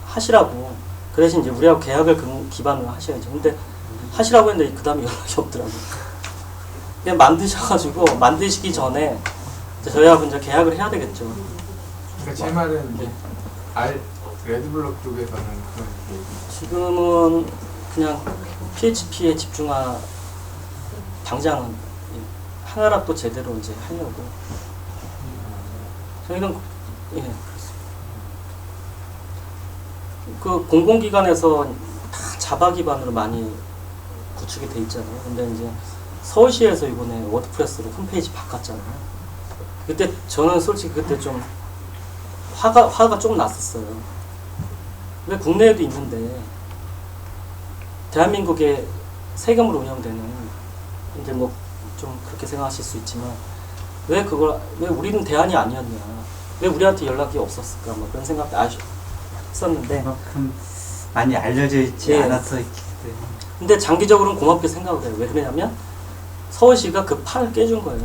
하시라고. 그 대신 이제 우리하고 계약을 기반으로 하셔야죠. 근데 하시라고 했는데 그 다음에 연락이 없더라고요. 그냥 만드셔가지고 만드시기 전에 이제 저희하고 이제 계약을 해야 되겠죠. 그러니까 제 말은 네. 레드블럭 쪽에서는 그런 게 지금은 그냥 PHP에 당장은 하나라도 제대로 이제 하려고. 저희는 예 그렇습니다. 그 공공기관에서 다 자바 기반으로 많이 구축이 돼 있잖아요. 근데 이제 서울시에서 이번에 워드프레스로 홈페이지 바꿨잖아요. 그때 저는 솔직히 그때 좀 화가 좀 났었어요. 왜 국내에도 있는데 대한민국의 세금으로 운영되는 이제 뭐 좀 그렇게 생각하실 수 있지만 왜 우리는 대안이 아니었냐, 왜 우리한테 연락이 없었을까, 뭐 그런 생각도 했었는데 그만큼 많이 알려져 있지 예. 않아서 있기 때문에. 근데 장기적으로는 고맙게 생각을 해요. 왜 그러냐면 서울시가 그 판을 깨준 거예요.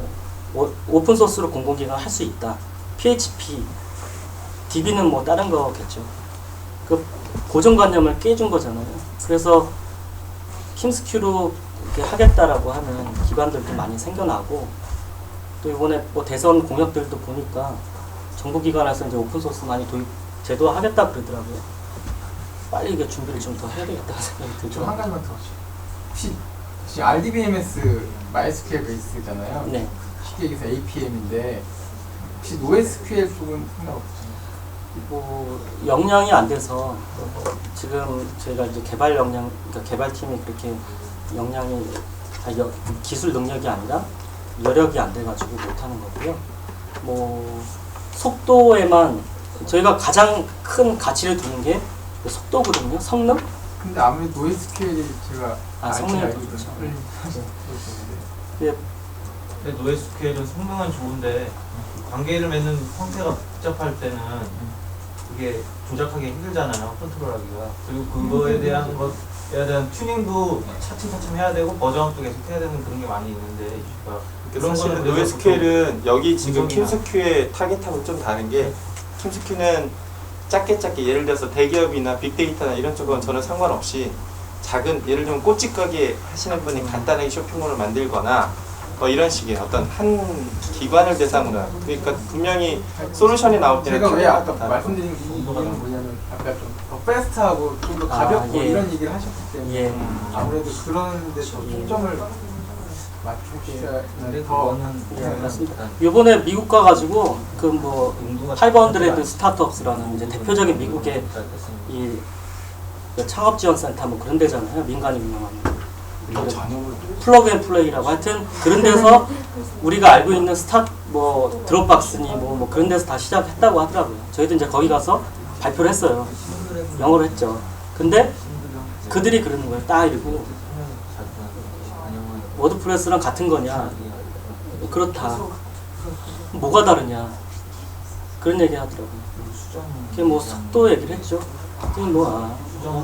오픈소스로 공공기관 할 수 있다. PHP, DB는 뭐 다른 거겠죠. 그 고정관념을 깨준 거잖아요. 그래서 킴스큐로 이렇게 하겠다라고 하는 기관들도 많이 생겨나고, 또 이번에 뭐 대선 공약들도 보니까 정부기관에서 이제 오픈소스 많이 제도화하겠다 그러더라고요. 빨리 이게 준비를 좀 더 해야 되겠다는 생각이 들죠. 좀 한 가지만 더 혹시 RDBMS MySQL 베이스잖아요. 네. 쉽게 얘기해서 APM인데 혹시 NoSQL 쪽은 생각 없으세요? 뭐 역량이 안 돼서 지금 저희가 이제 개발 역량, 그러니까 개발팀이 그렇게 역량이 기술 능력이 아니라 여력이 안 돼가지고 못하는 거고요. 뭐 속도에만 저희가 가장 큰 가치를 두는 게 속도거든요. 성능? 근데 아무래도 NoSQL이 제가 성능이 알고 좋죠. 있는 예, 근데 NoSQL은 성능은 좋은데 관계를 맺는 형태가 복잡할 때는 그게 조작하기 힘들잖아요. 컨트롤하기가. 그리고 그거에 대한 것에 대한 튜닝도 차츰차츰 해야 되고 버전업도 계속 해야 되는 그런 게 많이 있는데 그런 사실 거는 NoSQL은 여기 지금 인정이나. 킴스큐의 타겟하고 좀 다른 게, 킴스큐는 작게 예를 들어서 대기업이나 빅데이터나 이런 쪽은 저는 상관없이 작은, 예를 들면 꽃집가게 하시는 분이 간단하게 쇼핑몰을 만들거나 뭐 이런 식의 어떤 한 기관을 대상으로, 그러니까 분명히 솔루션이 나올 때는 제가 왜 아까 다르고. 말씀드린 이유는 뭐냐면 아까 좀 더 패스트하고 좀 더 가볍고 예. 이런 얘기를 하셨기 때문에 예. 아무래도 그런 데 더 초점을 맞추셔야 근데 더 그거는 예, 맞습니다. 이번에 미국 가가지고 그 뭐 500 스타트업스라는 이제 대표적인 미국의 이 창업 지원 센터 뭐 그런 데잖아요. 민간이 운영하는. 플러그 앤 플레이라고 하여튼 그런 데서 우리가 알고 있는 뭐 드롭박스니 뭐 그런 데서 다 시작했다고 하더라고요. 저희도 이제 거기 가서 발표를 했어요. 영어로 했죠. 근데 그들이 그러는 거예요. 딱 이러고 워드프레스랑 같은 거냐? 그렇다. 뭐가 다르냐? 그런 얘기 하더라고요. 그게 뭐 속도 얘기를 했죠.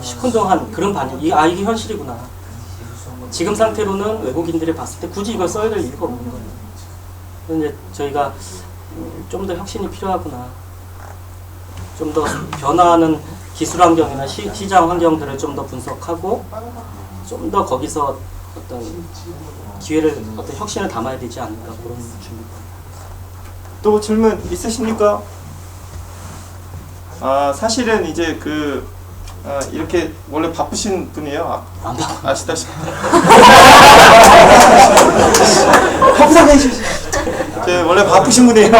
시큰둥한 그런 반응. 이게 현실이구나. 지금 상태로는 외국인들이 봤을 때 굳이 이걸 써야 될 이유가 없는 거예요. 그런데 저희가 좀 더 혁신이 필요하구나. 좀 더 변화하는 기술 환경이나 시장 환경들을 좀 더 분석하고 좀 더 거기서 어떤 기회를, 어떤 혁신을 담아야 되지 않을까, 그런 준비입니다. 또 질문 있으십니까? 사실은 이제 이렇게 원래 바쁘신 분이에요. 아시다시피. 원래 바쁘신 분이에요.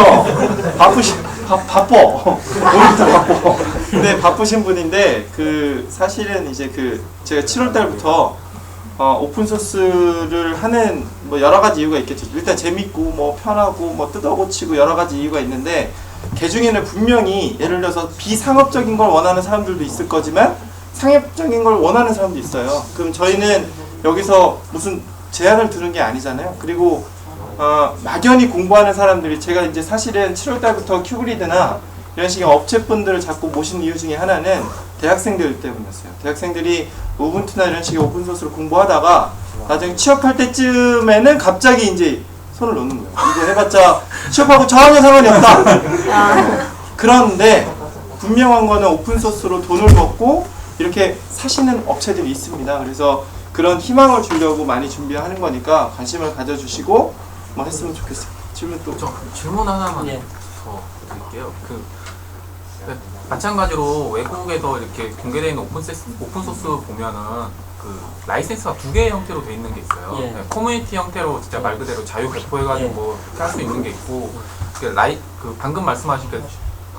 바빠. 오늘부터 바빠. 근데 바쁘신 분인데 사실은 이제 제가 7월 달부터 오픈소스를 하는 뭐 여러 가지 이유가 있겠죠. 일단 재밌고 뭐 편하고 뭐 뜯어고치고 여러 가지 이유가 있는데, 그 중에는 분명히 예를 들어서 비상업적인 걸 원하는 사람들도 있을 거지만 상업적인 걸 원하는 사람도 있어요. 그럼 저희는 여기서 무슨 제안을 두는 게 아니잖아요. 그리고 막연히 공부하는 사람들이 제가 이제 사실은 7월 달부터 큐브리드나 이런 식의 업체분들을 자꾸 모신 이유 중에 하나는 대학생들 때문이었어요. 대학생들이 우분투나 이런 식의 오픈소스를 공부하다가 나중에 취업할 때쯤에는 갑자기 이제 손을 놓는 거예요. 이거 해봤자 취업하고 전혀 상관이 없다. 그런데 분명한 거는 오픈소스로 돈을 먹고 이렇게 사시는 업체들이 있습니다. 그래서 그런 희망을 주려고 많이 준비하는 거니까 관심을 가져주시고 뭐 했으면 좋겠어요. 질문 또. 저 질문 하나만 예. 더 드릴게요. 마찬가지로 외국에서 이렇게 공개되어 있는 오픈소스 보면은 그 라이센스가 두 개의 형태로 돼 있는 게 있어요. 예. 네, 커뮤니티 형태로 진짜 말 그대로 자유 배포해가지고 이렇게 할 수 있는 게 있고, 그 방금 말씀하신 게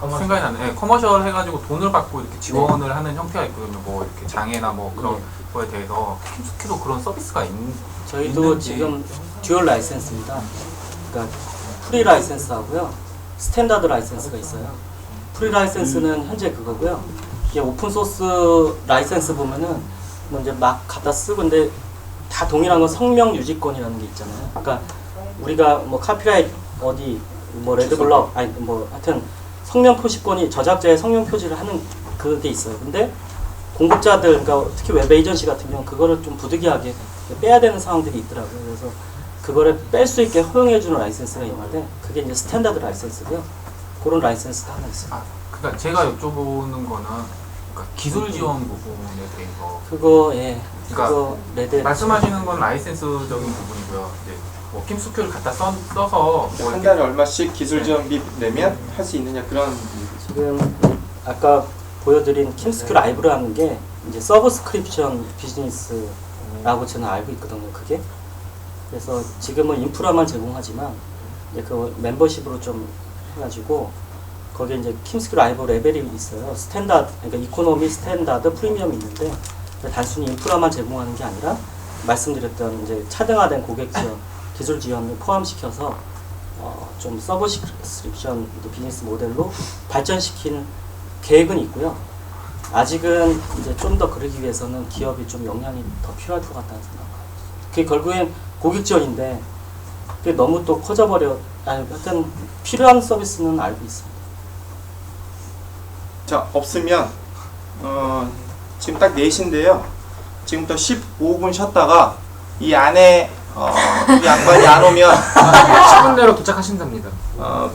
생각이 나네. 네, 커머셜 해가지고 돈을 받고 이렇게 지원을 하는 형태가 있거든요. 뭐 이렇게 장애나 뭐 그런 거에 대해서 킴스큐도 그런 서비스가 저희도 있는지. 지금 듀얼 라이센스입니다. 그러니까 프리 라이센스하고요, 스탠다드 라이센스가 있어요. 프리 라이센스는 현재 그거고요. 이게 오픈 소스 라이센스 보면은 뭐 이제 막 갖다 쓰고 근데 다 동일한 건 성명 유지권이라는 게 있잖아요. 그러니까 우리가 뭐 카피라이트 어디 뭐 레드블럭 아니 뭐 하여튼 성명 표시권이 저작자의 성명 표시를 하는 그게 있어요. 근데 공급자들 그러니까 특히 웹 에이전시 같은 경우 그거를 좀 부득이하게 빼야 되는 상황들이 있더라고요. 그래서 그거를 뺄 수 있게 허용해주는 라이센스가 있는데 그게 이제 스탠다드 라이센스고요. 그런 라이센스가 하나 있어요. 그러니까 제가 여쭤보는 거는 그러니까 기술 지원 부분에 대해서 그거 예. 그러니까 그거 레드 말씀하시는 건 라이센스적인 부분이고요. 이제 뭐 킴스큐를 갖다 써서 뭐 한 이렇게 달에 얼마씩 기술 지원비 내면 할 수 있느냐 그런. 지금 아까 보여드린 킴스큐 라이브라는 게 이제 서브스크립션 비즈니스라고 저는 알고 있거든요. 그게 그래서 지금은 인프라만 제공하지만 이제 그 멤버십으로 좀 해가지고 거기에 이제 킴스큐 라이브 레벨이 있어요. 스탠다드 그러니까 이코노미, 스탠다드, 프리미엄이 있는데 단순히 인프라만 제공하는 게 아니라 말씀드렸던 이제 차등화된 고객 지원, 기술 지원을 포함시켜서 좀 서브스크립션 비즈니스 모델로 발전시키는 계획은 있고요. 아직은 이제 좀 더 그러기 위해서는 기업이 좀 역량이 더 필요할 것 같다는 생각합니다. 그게 결국엔 고객 지원인데 그게 너무 또 커져버려. 아니, 하여튼 필요한 서비스는 알고 있습니다. 자 없으면 지금 딱 4시인데요. 지금부터 15분 쉬었다가 이 안에 이 양반이 안 오면 10분 내로 도착하신답니다.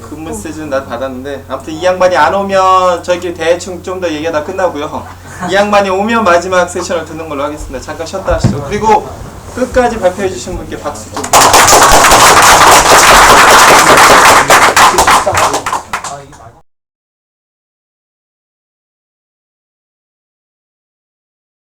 근무 스케줄은 나도 받았는데 아무튼 이 양반이 안 오면 저희끼리 대충 좀 더 얘기하다 끝나고요. 이 양반이 오면 마지막 세션을 듣는 걸로 하겠습니다. 잠깐 쉬었다 하시죠. 그리고 끝까지 발표해 주신 분께 박수 좀.